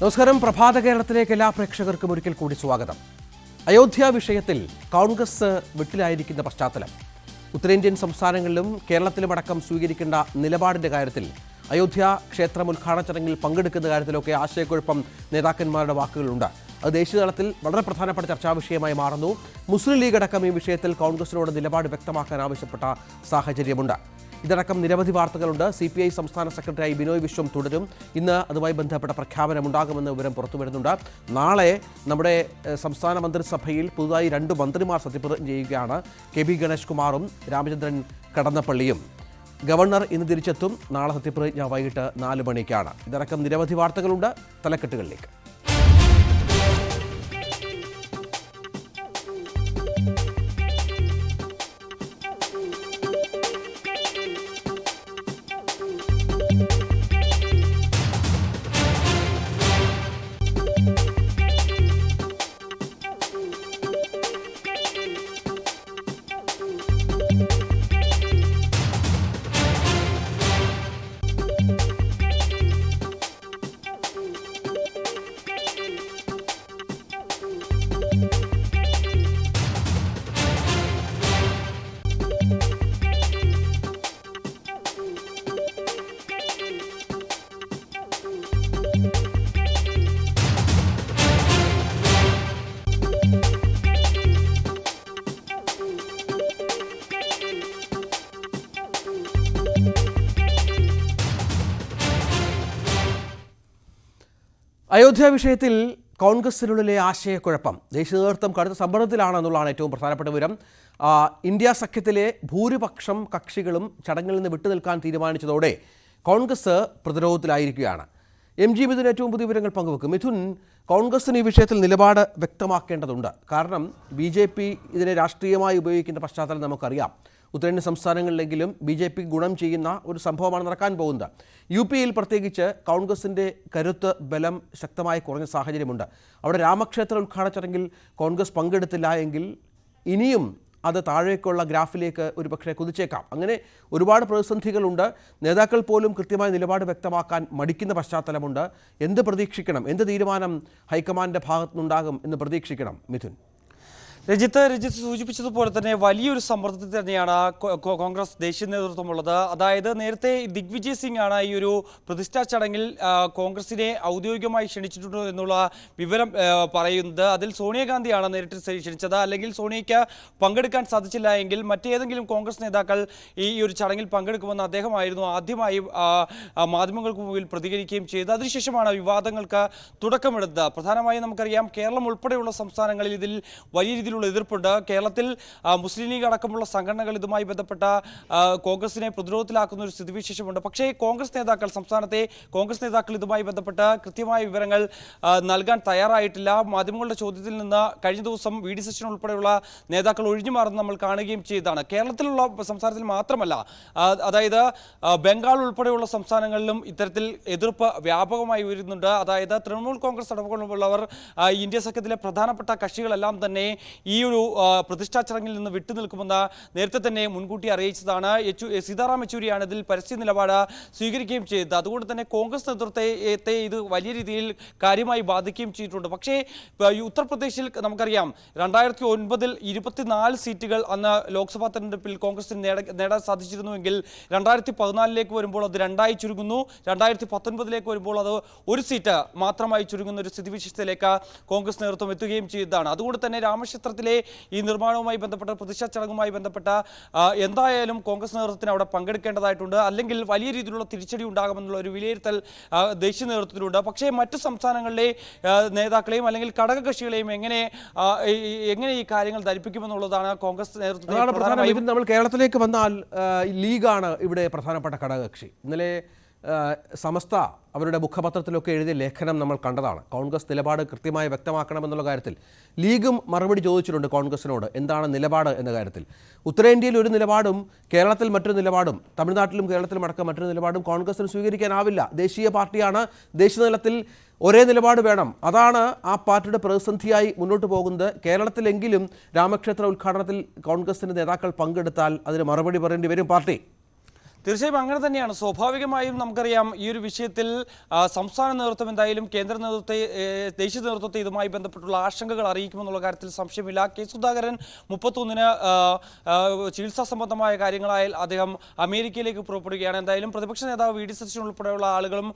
നമസ്കാരം. പ്രഭാത കേരളത്തിലേക്ക് എല്ലാ പ്രേക്ഷകർക്കും ഒരിക്കൽ കൂടി സ്വാഗതം. അയോധ്യ വിഷയത്തിൽ കോൺഗ്രസ് വിട്ടിലായിരിക്കുന്ന പശ്ചാത്തലം, ഉത്തരേന്ത്യൻ സംസ്ഥാനങ്ങളിലും കേരളത്തിലുമടക്കം സ്വീകരിക്കേണ്ട നിലപാടിന്റെ കാര്യത്തിൽ, അയോധ്യ ക്ഷേത്രം ഉദ്ഘാടന ചടങ്ങിൽ പങ്കെടുക്കുന്ന കാര്യത്തിലൊക്കെ ആശയക്കുഴപ്പം നേതാക്കന്മാരുടെ വാക്കുകളുണ്ട്. അത് ദേശീയതലത്തിൽ വളരെ പ്രധാനപ്പെട്ട ചർച്ചാ വിഷയമായി മാറുന്നു. മുസ്ലിം ലീഗ് അടക്കം ഈ വിഷയത്തിൽ കോൺഗ്രസിനോട് നിലപാട് വ്യക്തമാക്കാൻ ആവശ്യപ്പെട്ട സാഹചര്യമുണ്ട്. ഇതടക്കം നിരവധി വാർത്തകളുണ്ട്. CPI സംസ്ഥാന സെക്രട്ടറിയായി ബിനോയ് വിശ്വം തുടരും. ഇന്ന് അതുമായി ബന്ധപ്പെട്ട പ്രഖ്യാപനമുണ്ടാകുമെന്ന വിവരം പുറത്തുവരുന്നുണ്ട്. നാളെ നമ്മുടെ സംസ്ഥാന മന്ത്രിസഭയിൽ പുതുതായി 2 മന്ത്രിമാർ സത്യപ്രതിജ്ഞ ചെയ്യുകയാണ്. KB ഗണേഷ് കുമാറും രാമചന്ദ്രൻ കടന്നപ്പള്ളിയും. ഗവർണർ ഇന്ന് തിരിച്ചെത്തും. നാളെ സത്യപ്രതിജ്ഞ വൈകിട്ട് 4 മണിക്കാണ്. ഇതടക്കം നിരവധി വാർത്തകളുണ്ട്. തലക്കെട്ടുകളിലേക്ക്. അയോധ്യ വിഷയത്തിൽ കോൺഗ്രസിനുള്ളിലെ ആശയക്കുഴപ്പം, ദേശീയ നേതൃത്വം കടുത്ത സമ്മർദ്ദത്തിലാണെന്നുള്ളതാണ് ഏറ്റവും പ്രധാനപ്പെട്ട വിവരം. ഇന്ത്യ സഖ്യത്തിലെ ഭൂരിപക്ഷം കക്ഷികളും ചടങ്ങിൽ നിന്ന് വിട്ടുനിൽക്കാൻ തീരുമാനിച്ചതോടെ കോൺഗ്രസ് പ്രതിരോധത്തിലായിരിക്കുകയാണ്. MG മിഥുൻ ഏറ്റവും പുതിയ വിവരങ്ങൾ പങ്കുവെക്കും. മിഥുൻ, കോൺഗ്രസിന് ഈ വിഷയത്തിൽ നിലപാട് വ്യക്തമാക്കേണ്ടതുണ്ട്. കാരണം BJP ഇതിനെ രാഷ്ട്രീയമായി ഉപയോഗിക്കുന്ന പശ്ചാത്തലം നമുക്കറിയാം. ഉത്തരേന്ത്യൻ സംസ്ഥാനങ്ങളിലെങ്കിലും BJP ഗുണം ചെയ്യുന്ന ഒരു സംഭവമാണ് നടക്കാൻ പോകുന്നത്. UP-യിൽ പ്രത്യേകിച്ച് കോൺഗ്രസിൻ്റെ കരുത്ത്, ബലം ശക്തമായി കുറഞ്ഞ സാഹചര്യമുണ്ട്. അവിടെ രാമക്ഷേത്ര ഉദ്ഘാടന ചടങ്ങിൽ കോൺഗ്രസ് പങ്കെടുത്തില്ല എങ്കിൽ ഇനിയും അത് താഴേക്കുള്ള ഗ്രാഫിലേക്ക് ഒരുപക്ഷെ കുതിച്ചേക്കാം. അങ്ങനെ ഒരുപാട് പ്രതിസന്ധികളുണ്ട്. നേതാക്കൾ പോലും കൃത്യമായ നിലപാട് വ്യക്തമാക്കാൻ മടിക്കുന്ന പശ്ചാത്തലമുണ്ട്. എന്ത് പ്രതീക്ഷിക്കണം, എന്ത് തീരുമാനം ഹൈക്കമാൻഡിൻ്റെ ഭാഗത്തുനിന്നുണ്ടാകും എന്ന് പ്രതീക്ഷിക്കണം മിഥുൻ? രജിത്ത് സൂചിപ്പിച്ചതുപോലെ തന്നെ വലിയൊരു സമ്മർദ്ദത്തിൽ തന്നെയാണ് കോൺഗ്രസ് ദേശീയ നേതൃത്വമുള്ളത്. അതായത് നേരത്തെ ദിഗ്വിജയ് സിംഗ് ആണ് ഈ ഒരു പ്രതിഷ്ഠാ ചടങ്ങിൽ കോൺഗ്രസിനെ ഔദ്യോഗികമായി ക്ഷണിച്ചിട്ടുണ്ട് എന്നുള്ള വിവരം പറയുന്നത്. അതിൽ സോണിയാഗാന്ധിയാണ് നേരിട്ട് ക്ഷണിച്ചത്. അല്ലെങ്കിൽ സോണിയയ്ക്ക് പങ്കെടുക്കാൻ സാധിച്ചില്ല എങ്കിൽ മറ്റേതെങ്കിലും കോൺഗ്രസ് നേതാക്കൾ ഈ ഒരു ചടങ്ങിൽ പങ്കെടുക്കുമെന്ന് അദ്ദേഹമായിരുന്നു ആദ്യമായി മാധ്യമങ്ങൾക്ക് മുമ്പിൽ പ്രതികരിക്കുകയും ചെയ്തത്. അതിനുശേഷമാണ് വിവാദങ്ങൾക്ക് തുടക്കമെടുത്തത്. പ്രധാനമായും നമുക്കറിയാം, കേരളം ഉൾപ്പെടെയുള്ള സംസ്ഥാനങ്ങളിൽ ഇതിൽ വലിയ രീതിയിൽ എതിർപ്പുണ്ട്. കേരളത്തിൽ മുസ്ലിം ലീഗ് അടക്കമുള്ള സംഘടനകൾ ഇതുമായി ബന്ധപ്പെട്ട കോൺഗ്രസിനെ പ്രതിരോധത്തിലാക്കുന്ന ഒരു സ്ഥിതിവിശേഷമുണ്ട്. പക്ഷേ സംസ്ഥാനത്തെ കോൺഗ്രസ് നേതാക്കൾ ഇതുമായി ബന്ധപ്പെട്ട കൃത്യമായ വിവരങ്ങൾ നൽകാൻ തയ്യാറായിട്ടില്ല. മാധ്യമങ്ങളുടെ ചോദ്യത്തിൽ നിന്ന് കഴിഞ്ഞ ദിവസം VD സച്ചിൻ ഉൾപ്പെടെയുള്ള നേതാക്കൾ ഒഴിഞ്ഞു മാറുന്നത് നമ്മൾ കാണുകയും ചെയ്തതാണ്. കേരളത്തിലുള്ള സംസ്ഥാനത്തിൽ മാത്രമല്ല, അതായത് ബംഗാൾ ഉൾപ്പെടെയുള്ള സംസ്ഥാനങ്ങളിലും ഇത്തരത്തിൽ എതിർപ്പ് വ്യാപകമായി വരുന്നുണ്ട്. അതായത് തൃണമൂൽ കോൺഗ്രസ് അടക്കമുള്ളവർ ഇന്ത്യ സഖ്യത്തിലെ പ്രധാനപ്പെട്ട കക്ഷികളെല്ലാം തന്നെ ഈ ഒരു പ്രതിഷ്ഠാ ചടങ്ങിൽ നിന്ന് വിട്ടുനിൽക്കുമെന്ന് നേരത്തെ തന്നെ മുൻകൂട്ടി അറിയിച്ചതാണ്. സീതാറാം യെച്ചൂരിയാണ് ഇതിൽ പരസ്യ നിലപാട് സ്വീകരിക്കുകയും ചെയ്തത്. അതുകൊണ്ട് തന്നെ കോൺഗ്രസ് നേതൃത്വത്തെ ഇത് വലിയ രീതിയിൽ കാര്യമായി ബാധിക്കുകയും ചെയ്തിട്ടുണ്ട്. പക്ഷേ ഉത്തർപ്രദേശിൽ നമുക്കറിയാം, 2009 24 സീറ്റുകൾ അന്ന് ലോക്സഭാ തെരഞ്ഞെടുപ്പിൽ കോൺഗ്രസിന് നേടാൻ സാധിച്ചിരുന്നുവെങ്കിൽ 2014 വരുമ്പോൾ അത് 2 ചുരുങ്ങുന്നു. 2019 വരുമ്പോൾ അത് 1 സീറ്റ് മാത്രമായി ചുരുങ്ങുന്ന ഒരു സ്ഥിതിവിശേഷത്തിലേക്ക് കോൺഗ്രസ് നേതൃത്വം എത്തുകയും ചെയ്തതാണ്. അതുകൊണ്ട് തന്നെ രാമക്ഷേത്രത്തിലെ ഈ നിർമ്മാണവുമായി ബന്ധപ്പെട്ട പ്രതിഷ്ഠാ ചടങ്ങുമായി ബന്ധപ്പെട്ട എന്തായാലും കോൺഗ്രസ് നേതൃത്വത്തിന് അവിടെ പങ്കെടുക്കേണ്ടതായിട്ടുണ്ട്. അല്ലെങ്കിൽ വലിയ രീതിയിലുള്ള തിരിച്ചടി ഉണ്ടാകുമെന്നുള്ള ഒരു വിലയിരുത്തൽ ദേശീയ നേതൃത്വത്തിലുണ്ട്. പക്ഷേ മറ്റു സംസ്ഥാനങ്ങളിലെ നേതാക്കളെയും അല്ലെങ്കിൽ ഘടകകക്ഷികളെയും എങ്ങനെ ഈ കാര്യങ്ങൾ ധരിപ്പിക്കുമെന്നുള്ളതാണ് കോൺഗ്രസ് നേതൃത്വം. നമ്മൾ കേരളത്തിലേക്ക് വന്നാൽ ലീഗാണ് ഇവിടെ പ്രധാനപ്പെട്ട ഘടകകക്ഷി. ഇന്നലെ സമസ്ത അവരുടെ മുഖപത്രത്തിലൊക്കെ എഴുതിയ ലേഖനം നമ്മൾ കണ്ടതാണ്. കോൺഗ്രസ് നിലപാട് കൃത്യമായി വ്യക്തമാക്കണമെന്നുള്ള കാര്യത്തിൽ ലീഗും മറുപടി ചോദിച്ചിട്ടുണ്ട് കോൺഗ്രസിനോട്, എന്താണ് നിലപാട് എന്ന കാര്യത്തിൽ. ഉത്തരേന്ത്യയിൽ ഒരു നിലപാടും കേരളത്തിൽ മറ്റൊരു നിലപാടും, തമിഴ്നാട്ടിലും കേരളത്തിലും അടക്കം മറ്റൊരു നിലപാടും കോൺഗ്രസിന് സ്വീകരിക്കാനാവില്ല. ദേശീയ പാർട്ടിയാണ്, ദേശീയ തലത്തിൽ ഒരേ നിലപാട് വേണം. അതാണ് ആ പാർട്ടിയുടെ പ്രതിസന്ധിയായി മുന്നോട്ട് പോകുന്നത്. കേരളത്തിലെങ്കിലും രാമക്ഷേത്ര ഉദ്ഘാടനത്തിൽ കോൺഗ്രസിൻ്റെ നേതാക്കൾ പങ്കെടുത്താൽ അതിന് മറുപടി പറയേണ്ടി വരും പാർട്ടി. തീർച്ചയായും അങ്ങനെ തന്നെയാണ്. സ്വാഭാവികമായും നമുക്കറിയാം ഈ ഒരു വിഷയത്തിൽ സംസ്ഥാന നേതൃത്വം എന്തായാലും കേന്ദ്ര നേതൃത്വത്തെ ദേശീയ നേതൃത്വത്തെ ഇതുമായി ബന്ധപ്പെട്ടുള്ള ആശങ്കകൾ അറിയിക്കുമെന്നുള്ള കാര്യത്തിൽ സംശയമില്ല. കെ സുധാകരൻ 31-ന് ചികിത്സാ സംബന്ധമായ കാര്യങ്ങളായാൽ അദ്ദേഹം അമേരിക്കയിലേക്ക് പുറപ്പെടുകയാണ്. എന്തായാലും പ്രതിപക്ഷ നേതാവ് വി ഡി സതീശൻ ഉൾപ്പെടെയുള്ള ആളുകളും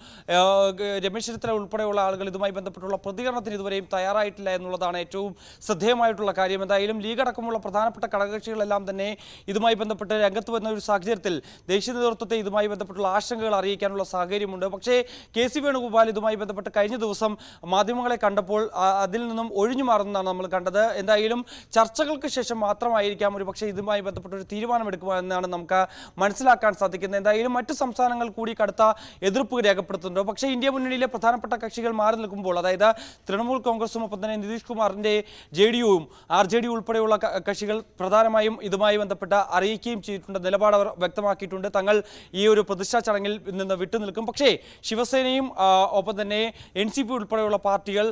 രമേശ് ചെന്നിത്തല ഉൾപ്പെടെയുള്ള ആളുകൾ ഇതുമായി ബന്ധപ്പെട്ടുള്ള പ്രതികരണത്തിന് ഇതുവരെയും തയ്യാറായിട്ടില്ല എന്നുള്ളതാണ് ഏറ്റവും ശ്രദ്ധേയമായിട്ടുള്ള കാര്യം. എന്തായാലും ലീഗ് അടക്കമുള്ള പ്രധാനപ്പെട്ട ഘടകകക്ഷികളെല്ലാം തന്നെ ഇതുമായി ബന്ധപ്പെട്ട് രംഗത്ത് വന്ന ഒരു സാഹചര്യത്തിൽ ദേശീയ നേതൃത്വത്തെ ഇതുമായി ബന്ധപ്പെട്ടുള്ള ആശങ്കകൾ അറിയിക്കാനുള്ള സാഹചര്യമുണ്ട്. പക്ഷേ കെ സി വേണുഗോപാൽ ഇതുമായി ബന്ധപ്പെട്ട് കഴിഞ്ഞ ദിവസം മാധ്യമങ്ങളെ കണ്ടപ്പോൾ അതിൽ നിന്നും ഒഴിഞ്ഞു മാറുന്നതാണ് നമ്മൾ കണ്ടത്. എന്തായാലും ചർച്ചകൾക്ക് ശേഷം മാത്രമായിരിക്കാം ഒരു പക്ഷേ ഇതുമായി ബന്ധപ്പെട്ട ഒരു തീരുമാനമെടുക്കുമെന്നാണ് നമുക്ക് മനസ്സിലാക്കാൻ സാധിക്കുന്നത്. എന്തായാലും മറ്റ് സംസ്ഥാനങ്ങൾ കൂടി കടുത്ത എതിർപ്പ് രേഖപ്പെടുത്തുന്നുണ്ട്. പക്ഷേ ഇന്ത്യ മുന്നണിയിലെ പ്രധാനപ്പെട്ട കക്ഷികൾ മാറി നിൽക്കുമ്പോൾ, അതായത് തൃണമൂൽ കോൺഗ്രസും ഒപ്പം തന്നെ നിതീഷ് കുമാറിന്റെ JDU-യും RJD ഉൾപ്പെടെയുള്ള കക്ഷികൾ പ്രധാനമായും ഇതുമായി ബന്ധപ്പെട്ട് അറിയിക്കുകയും ചെയ്തിട്ടുണ്ട്. നിലപാട് അവർ വ്യക്തമാക്കിയിട്ടുണ്ട്. തങ്ങൾ ഈ ഒരു പ്രതിഷ്ഠാ ചടങ്ങിൽ നിന്ന് വിട്ടുനിൽക്കും. പക്ഷേ ശിവസേനയും ഒപ്പം തന്നെ NCP ഉൾപ്പെടെയുള്ള പാർട്ടികൾ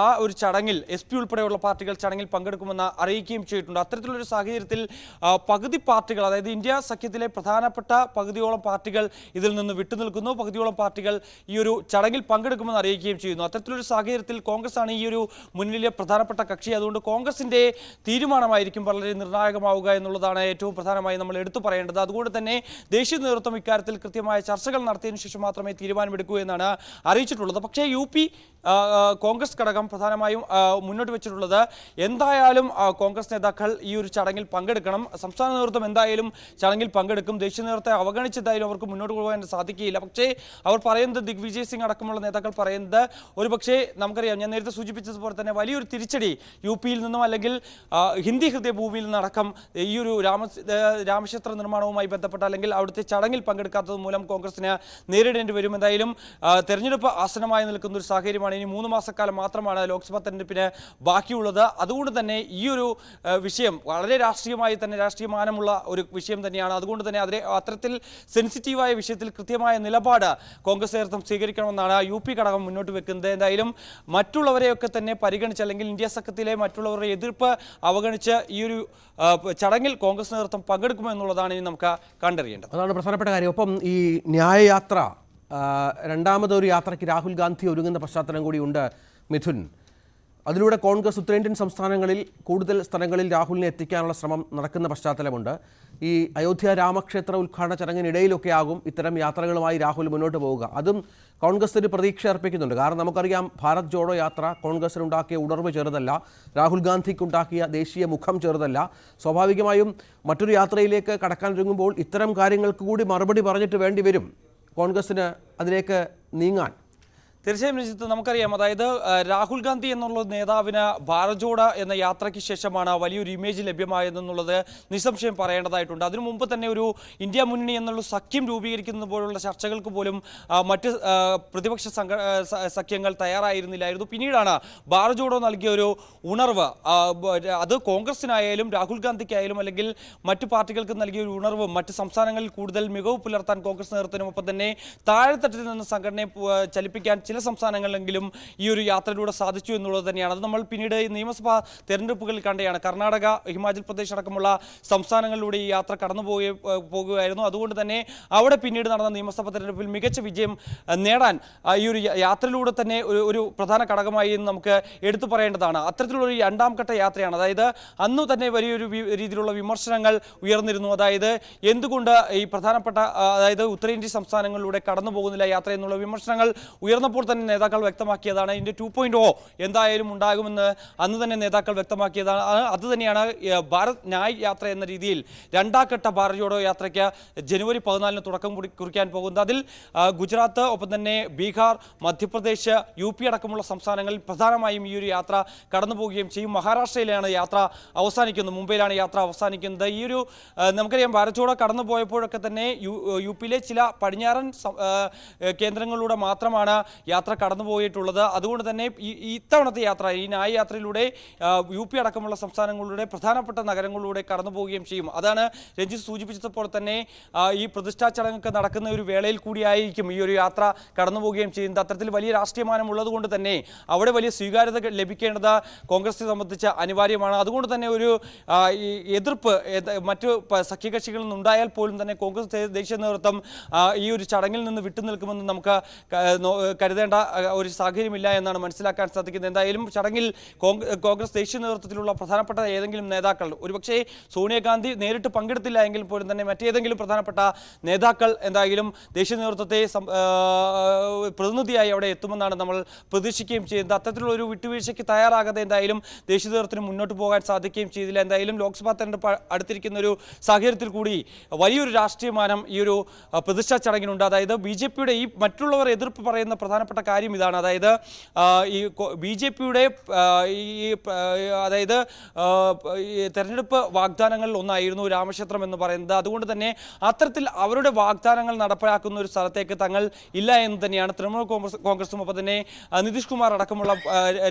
ആ ഒരു ചടങ്ങിൽ SP ഉൾപ്പെടെയുള്ള പാർട്ടികൾ ചടങ്ങിൽ പങ്കെടുക്കുമെന്ന് അറിയിക്കുകയും ചെയ്തിട്ടുണ്ട്. അത്തരത്തിലൊരു സാഹചര്യത്തിൽ പകുതി പാർട്ടികൾ, അതായത് ഇന്ത്യ സഖ്യത്തിലെ പ്രധാനപ്പെട്ട പകുതിയോളം പാർട്ടികൾ ഇതിൽ നിന്ന് വിട്ടുനിൽക്കുന്നു. പകുതിയോളം പാർട്ടികൾ ഈ ഒരു ചടങ്ങിൽ പങ്കെടുക്കുമെന്ന് അറിയിക്കുകയും ചെയ്യുന്നു. അത്തരത്തിലൊരു സാഹചര്യത്തിൽ കോൺഗ്രസ് ആണ് ഈ ഒരു മുന്നിലെ പ്രധാനപ്പെട്ട കക്ഷി. അതുകൊണ്ട് കോൺഗ്രസിന്റെ തീരുമാനമായിരിക്കും വളരെ നിർണായകമാവുക എന്നുള്ളതാണ് ഏറ്റവും പ്രധാനമായി നമ്മൾ എടുത്തു പറയേണ്ടത്. അതുകൊണ്ട് തന്നെ ദേശീയ നേതൃത്വം ഇക്കാര്യത്തിൽ കൃത്യമായ ചർച്ചകൾ നടത്തിയതിനു ശേഷം മാത്രമേ തീരുമാനമെടുക്കൂ എന്നാണ് അറിയിച്ചിട്ടുള്ളത്. പക്ഷേ UP കോൺഗ്രസ് ഘടകം പ്രധാനമായും മുന്നോട്ട് വെച്ചിട്ടുള്ളത് എന്തായാലും കോൺഗ്രസ് നേതാക്കൾ ഈ ഒരു ചടങ്ങിൽ പങ്കെടുക്കണം. സംസ്ഥാന നേതൃത്വം എന്തായാലും ചടങ്ങിൽ പങ്കെടുക്കും. ദേശീയ നേതൃത്വത്തെ അവഗണിച്ചതായാലും അവർക്ക് മുന്നോട്ട് പോകാൻ സാധിക്കുകയില്ല. പക്ഷേ അവർ പറയുന്നത്, ദിഗ്വിജയ് സിംഗ് അടക്കമുള്ള നേതാക്കൾ പറയുന്നത്, ഒരു പക്ഷേ നമുക്കറിയാം, ഞാൻ നേരത്തെ സൂചിപ്പിച്ചതുപോലെ തന്നെ വലിയൊരു തിരിച്ചടി UP-യിൽ നിന്നും അല്ലെങ്കിൽ ഹിന്ദി ഹൃദയ ഭൂമിയിൽ നിന്നടക്കം ഈ ഒരു രാമക്ഷേത്ര നിർമ്മാണവുമായി ബന്ധപ്പെട്ട അല്ലെങ്കിൽ അവിടുത്തെ ചടങ്ങിൽ പങ്കെടുക്കാത്തത് മൂലം കോൺഗ്രസിന് നേരിടേണ്ടി വരും. എന്തായാലും തെരഞ്ഞെടുപ്പ് ആസന്നമായി നിൽക്കുന്ന ഒരു സാഹചര്യമാണ്. ഇനി 3 മാസക്കാലം മാത്രമാണ് ലോക്സഭാ തെരഞ്ഞെടുപ്പിന് ബാക്കിയുള്ളത്. അതുകൊണ്ട് തന്നെ ഈ ഒരു വിഷയം വളരെ രാഷ്ട്രീയമായി തന്നെ രാഷ്ട്രീയമാനമുള്ള ഒരു വിഷയം തന്നെയാണ്. അതുകൊണ്ട് തന്നെ അത്തരത്തിൽ സെൻസിറ്റീവായ വിഷയത്തിൽ കൃത്യമായ നിലപാട് കോൺഗ്രസ് നേതൃത്വം സ്വീകരിക്കണമെന്നാണ് UP ഘടകം മുന്നോട്ട് വെക്കുന്നത്. എന്തായാലും മറ്റുള്ളവരെയൊക്കെ തന്നെ പരിഗണിച്ച് അല്ലെങ്കിൽ ഇന്ത്യ സഖ്യത്തിലെ മറ്റുള്ളവരുടെ എതിർപ്പ് അവഗണിച്ച് ഈ ഒരു ചടങ്ങിൽ കോൺഗ്രസ് നേതൃത്വം പങ്കെടുക്കുമോ എന്നുള്ളതാണ് ഇനി നമുക്ക് കണ്ടറിയേണ്ടത്. അതാണ് പ്രധാനപ്പെട്ട കാര്യം. ഒപ്പം ഈ ന്യായയാത്ര, രണ്ടാമതൊരു യാത്രയ്ക്ക് രാഹുൽ ഗാന്ധി ഒരുങ്ങുന്ന പശ്ചാത്തലം കൂടിയുണ്ട് മിഥുൻ. അതിലൂടെ കോൺഗ്രസ് ഉത്തരേന്ത്യൻ സംസ്ഥാനങ്ങളിൽ കൂടുതൽ സ്ഥലങ്ങളിൽ രാഹുലിനെ എത്തിക്കാനുള്ള ശ്രമം നടക്കുന്ന പശ്ചാത്തലമുണ്ട്. ഈ അയോധ്യ രാമക്ഷേത്ര ഉദ്ഘാടന ചടങ്ങിനിടയിലൊക്കെ ആകും ഇത്തരം യാത്രകളുമായി രാഹുൽ മുന്നോട്ട് പോവുക. അതും കോൺഗ്രസിന് പ്രതീക്ഷ അർപ്പിക്കുന്നുണ്ട്. കാരണം നമുക്കറിയാം, ഭാരത് ജോഡോ യാത്ര കോൺഗ്രസിനുണ്ടാക്കിയ ഉണർവ് ചെറുതല്ല, രാഹുൽ ഗാന്ധിക്കുണ്ടാക്കിയ ദേശീയ മുഖം ചെറുതല്ല. സ്വാഭാവികമായും മറ്റൊരു യാത്രയിലേക്ക് കടക്കാനൊരുങ്ങുമ്പോൾ ഇത്തരം കാര്യങ്ങൾക്ക് കൂടി മറുപടി പറഞ്ഞിട്ട് വേണ്ടി വരും കോൺഗ്രസിന് അതിലേക്ക് നീങ്ങാൻ. തീർച്ചയായും രഞ്ജിത്ത്, നമുക്കറിയാം, അതായത് രാഹുൽ ഗാന്ധി എന്നുള്ള നേതാവിന് ഭാരത് ജോഡോ എന്ന യാത്രയ്ക്ക് ശേഷമാണ് വലിയൊരു ഇമേജ് ലഭ്യമായതെന്നുള്ളത് നിസ്സംശയം പറയേണ്ടതായിട്ടുണ്ട്. അതിനു മുമ്പ് തന്നെ ഒരു ഇന്ത്യ മുന്നണി എന്നുള്ള സഖ്യം രൂപീകരിക്കുന്നത് പോലുള്ള ചർച്ചകൾക്ക് പോലും മറ്റ് പ്രതിപക്ഷ സഖ്യങ്ങൾ തയ്യാറായിരുന്നില്ലായിരുന്നു. പിന്നീടാണ് ഭാരത് ജോഡോ നൽകിയ ഒരു ഉണർവ്, അത് കോൺഗ്രസിനായാലും രാഹുൽ ഗാന്ധിക്കായാലും അല്ലെങ്കിൽ മറ്റു പാർട്ടികൾക്ക് നൽകിയ ഒരു ഉണർവ് മറ്റ് സംസ്ഥാനങ്ങളിൽ കൂടുതൽ മികവ് പുലർത്താൻ കോൺഗ്രസ് നേതൃത്വത്തിനൊപ്പം തന്നെ താഴെത്തട്ടിൽ നിന്ന് സംഘടനയെ ചലിപ്പിക്കാൻ ചില സംസ്ഥാനങ്ങളിലെങ്കിലും ഈ ഒരു യാത്രയിലൂടെ സാധിച്ചു എന്നുള്ളത് തന്നെയാണ്. അത് നമ്മൾ പിന്നീട് നിയമസഭാ തെരഞ്ഞെടുപ്പുകളിൽ കണ്ടെയാണ്. കർണാടക, ഹിമാചൽ പ്രദേശ് അടക്കമുള്ള സംസ്ഥാനങ്ങളിലൂടെ ഈ യാത്ര കടന്നു പോകുകയായിരുന്നു. അതുകൊണ്ട് തന്നെ അവിടെ പിന്നീട് നടന്ന നിയമസഭാ തെരഞ്ഞെടുപ്പിൽ മികച്ച വിജയം നേടാൻ ഈ ഒരു യാത്രയിലൂടെ തന്നെ ഒരു പ്രധാന ഘടകമായി നമുക്ക് എടുത്തു പറയേണ്ടതാണ്. അത്തരത്തിലുള്ള ഒരു രണ്ടാം ഘട്ട യാത്രയാണ്. അതായത് അന്നു തന്നെ വലിയൊരു രീതിയിലുള്ള വിമർശനങ്ങൾ ഉയർന്നിരുന്നു. അതായത് എന്തുകൊണ്ട് ഈ പ്രധാനപ്പെട്ട, അതായത് ഉത്തരേന്ത്യൻ സംസ്ഥാനങ്ങളിലൂടെ കടന്നു പോകുന്നില്ല യാത്ര എന്നുള്ള വിമർശനങ്ങൾ ഉയർന്നപ്പോൾ തന്നെ നേതാക്കൾ വ്യക്തമാക്കിയതാണ്. ഇതിന്റെ 2.0 എന്തായാലും ഉണ്ടാകുമെന്ന് അന്ന് തന്നെ നേതാക്കൾ വ്യക്തമാക്കിയതാണ്. അത് തന്നെയാണ് ഭാരത് ന്യായ് യാത്ര എന്ന രീതിയിൽ രണ്ടാം ഘട്ട ഭാരത് ജോഡോ യാത്രയ്ക്ക് ജനുവരി 14 തുടക്കം കുറിക്കാൻ പോകുന്നത്. അതിൽ ഗുജറാത്ത്, ഒപ്പം തന്നെ ബീഹാർ, മധ്യപ്രദേശ്, UP അടക്കമുള്ള സംസ്ഥാനങ്ങളിൽ പ്രധാനമായും ഈ ഒരു യാത്ര കടന്നു പോവുകയും ചെയ്യും. മഹാരാഷ്ട്രയിലാണ് യാത്ര അവസാനിക്കുന്നത്, മുംബൈയിലാണ് യാത്ര അവസാനിക്കുന്നത്. ഈ ഒരു നമുക്കറിയാം, ഭാരത് ജോഡോ കടന്നു പോയപ്പോഴൊക്കെ തന്നെ UP-യിലെ ചില പടിഞ്ഞാറൻ കേന്ദ്രങ്ങളിലൂടെ മാത്രമാണ് യാത്ര കടന്നുപോയിട്ടുള്ളത്. അതുകൊണ്ട് തന്നെ ഇത്തവണത്തെ യാത്ര, ഈ ന്യായ യാത്രയിലൂടെ UP അടക്കമുള്ള സംസ്ഥാനങ്ങളിലൂടെ പ്രധാനപ്പെട്ട നഗരങ്ങളിലൂടെ കടന്നു പോവുകയും ചെയ്യും. അതാണ് രഞ്ജിത്ത് സൂചിപ്പിച്ചപ്പോൾ തന്നെ ഈ പ്രതിഷ്ഠാ ചടങ്ങൊക്കെ നടക്കുന്ന ഒരു വേളയിൽ കൂടിയായിരിക്കും ഈ ഒരു യാത്ര കടന്നു പോവുകയും ചെയ്യുന്നത്. അത്തരത്തിൽ വലിയ രാഷ്ട്രീയമാനം ഉള്ളതുകൊണ്ട് തന്നെ അവിടെ വലിയ സ്വീകാര്യത ലഭിക്കേണ്ടത് കോൺഗ്രസിനെ സംബന്ധിച്ച് അനിവാര്യമാണ്. അതുകൊണ്ട് തന്നെ ഒരു എതിർപ്പ് മറ്റു സഖ്യകക്ഷികളിൽ നിന്നുണ്ടായാൽ പോലും തന്നെ കോൺഗ്രസ് ദേശീയ നേതൃത്വം ഈ ഒരു ചടങ്ങിൽ നിന്ന് വിട്ടുനിൽക്കുമെന്ന് നമുക്ക് കരുതേണ്ട ഒരു സാഹചര്യമില്ല എന്നാണ് മനസ്സിലാക്കാൻ സാധിക്കുന്നത്. എന്തായാലും ചടങ്ങിൽ കോൺഗ്രസ് ദേശീയ നേതൃത്വത്തിലുള്ള പ്രധാനപ്പെട്ട ഏതെങ്കിലും നേതാക്കൾ, ഒരുപക്ഷെ സോണിയാഗാന്ധി നേരിട്ട് പങ്കെടുത്തില്ല എങ്കിൽ പോലും തന്നെ മറ്റേതെങ്കിലും പ്രധാനപ്പെട്ട നേതാക്കൾ എന്തായാലും ദേശീയ നേതൃത്വത്തെ പ്രതിനിധിയായി അവിടെ എത്തുമെന്നാണ് നമ്മൾ പ്രതീക്ഷിക്കുകയും ചെയ്യുന്നത്. അത്തരത്തിലുള്ള ഒരു വിട്ടുവീഴ്ചയ്ക്ക് തയ്യാറാകാതെ എന്തായാലും ദേശീയ നേതൃത്വത്തിന് മുന്നോട്ട് പോകാൻ സാധിക്കുകയും ചെയ്തില്ല. എന്തായാലും ലോക്സഭാ തെരഞ്ഞെടുപ്പ് അടുത്തിരിക്കുന്ന ഒരു സാഹചര്യത്തിൽ കൂടി വലിയൊരു രാഷ്ട്രീയമാനം ഈ ഒരു പ്രതിഷ്ഠാ ചടങ്ങിനുണ്ട്. അതായത് BJPയുടെ ഈ മറ്റുള്ളവർ എതിർപ്പ് പറയുന്ന പ്രധാനപ്പെട്ട കാര്യം ഇതാണ്. അതായത് ഈ BJPയുടെ അതായത് തെരഞ്ഞെടുപ്പ് വാഗ്ദാനങ്ങളിൽ ഒന്നായിരുന്നു രാമക്ഷേത്രം എന്ന് പറയുന്നത്. അതുകൊണ്ട് തന്നെ അത്തരത്തിൽ അവരുടെ വാഗ്ദാനങ്ങൾ നടപ്പിലാക്കുന്ന ഒരു സ്ഥലത്തേക്ക് തങ്ങൾ ഇല്ല എന്ന് തന്നെയാണ് തൃണമൂൽ കോൺഗ്രസും ഒപ്പം തന്നെ നിതീഷ് കുമാർ അടക്കമുള്ള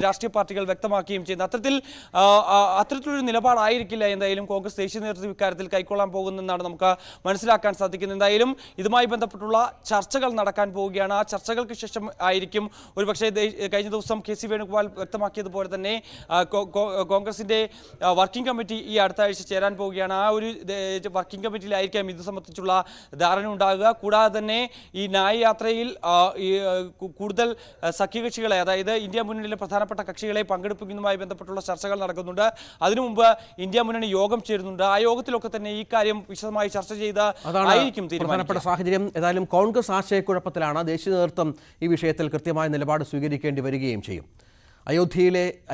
രാഷ്ട്രീയ പാർട്ടികൾ വ്യക്തമാക്കുകയും ചെയ്യുന്നത്. അത്തരത്തിലൊരു നിലപാടായിരിക്കില്ല എന്തായാലും കോൺഗ്രസ് ദേശീയ നേതൃത്വം ഇക്കാര്യത്തിൽ കൈക്കൊള്ളാൻ പോകുന്നതെന്നാണ് നമുക്ക് മനസ്സിലാക്കാൻ സാധിക്കുന്നത്. എന്തായാലും ഇതുമായി ബന്ധപ്പെട്ടുള്ള ചർച്ചകൾ നടക്കാൻ പോവുകയാണ്. ആ ചർച്ചകൾക്ക് ശേഷം ആയിരിക്കും ഒരുപക്ഷെ കഴിഞ്ഞ ദിവസം KC വേണുഗോപാൽ വ്യക്തമാക്കിയതുപോലെ തന്നെ കോൺഗ്രസിന്റെ വർക്കിംഗ് കമ്മിറ്റി ഈ അടുത്ത ആഴ്ച ചേരാൻ പോവുകയാണ്. ആ ഒരു വർക്കിംഗ് കമ്മിറ്റിയിലായിരിക്കാം ഇത് സംബന്ധിച്ചുള്ള ധാരണ ഉണ്ടാകുക. കൂടാതെ തന്നെ ഈ ന്യായയാത്രയിൽ കൂടുതൽ സഖ്യകക്ഷികളെ, അതായത് ഇന്ത്യ മുന്നണിയിലെ പ്രധാനപ്പെട്ട കക്ഷികളെ പങ്കെടുപ്പിക്കുന്നതുമായി ബന്ധപ്പെട്ടുള്ള ചർച്ചകൾ നടക്കുന്നുണ്ട്. അതിനു മുമ്പ് ഇന്ത്യ മുന്നണി യോഗം ചേരുന്നുണ്ട്. ആ യോഗത്തിലൊക്കെ തന്നെ ഈ കാര്യം വിശദമായി ചർച്ച ചെയ്ത് ആയിരിക്കും പ്രധാനപ്പെട്ട സാഹചര്യം. ഏതായാലും കോൺഗ്രസ് ആശയക്കുഴപ്പത്തിലാണ്. ദേശീയ നേതൃത്വം ഈ വിഷയത്തിൽ കൃത്യമായ നിലപാട് സ്വീകരിക്കേണ്ടി വരികയും ചെയ്യും.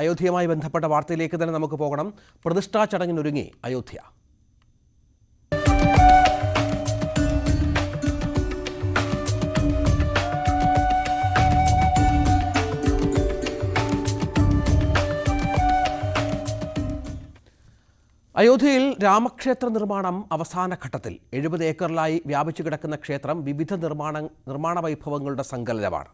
അയോധ്യയുമായി ബന്ധപ്പെട്ട വാർത്തയിലേക്ക് തന്നെ നമുക്ക് പോകണം. പ്രതിഷ്ഠാ ചടങ്ങിനൊരുങ്ങി അയോധ്യ. അയോധ്യയിൽ രാമക്ഷേത്ര നിർമ്മാണം അവസാന ഘട്ടത്തിൽ. 70 ഏക്കറിലായി വ്യാപിച്ചു കിടക്കുന്ന ക്ഷേത്രം വിവിധ നിർമ്മാണ വൈഭവങ്ങളുടെ സങ്കലനമാണ്.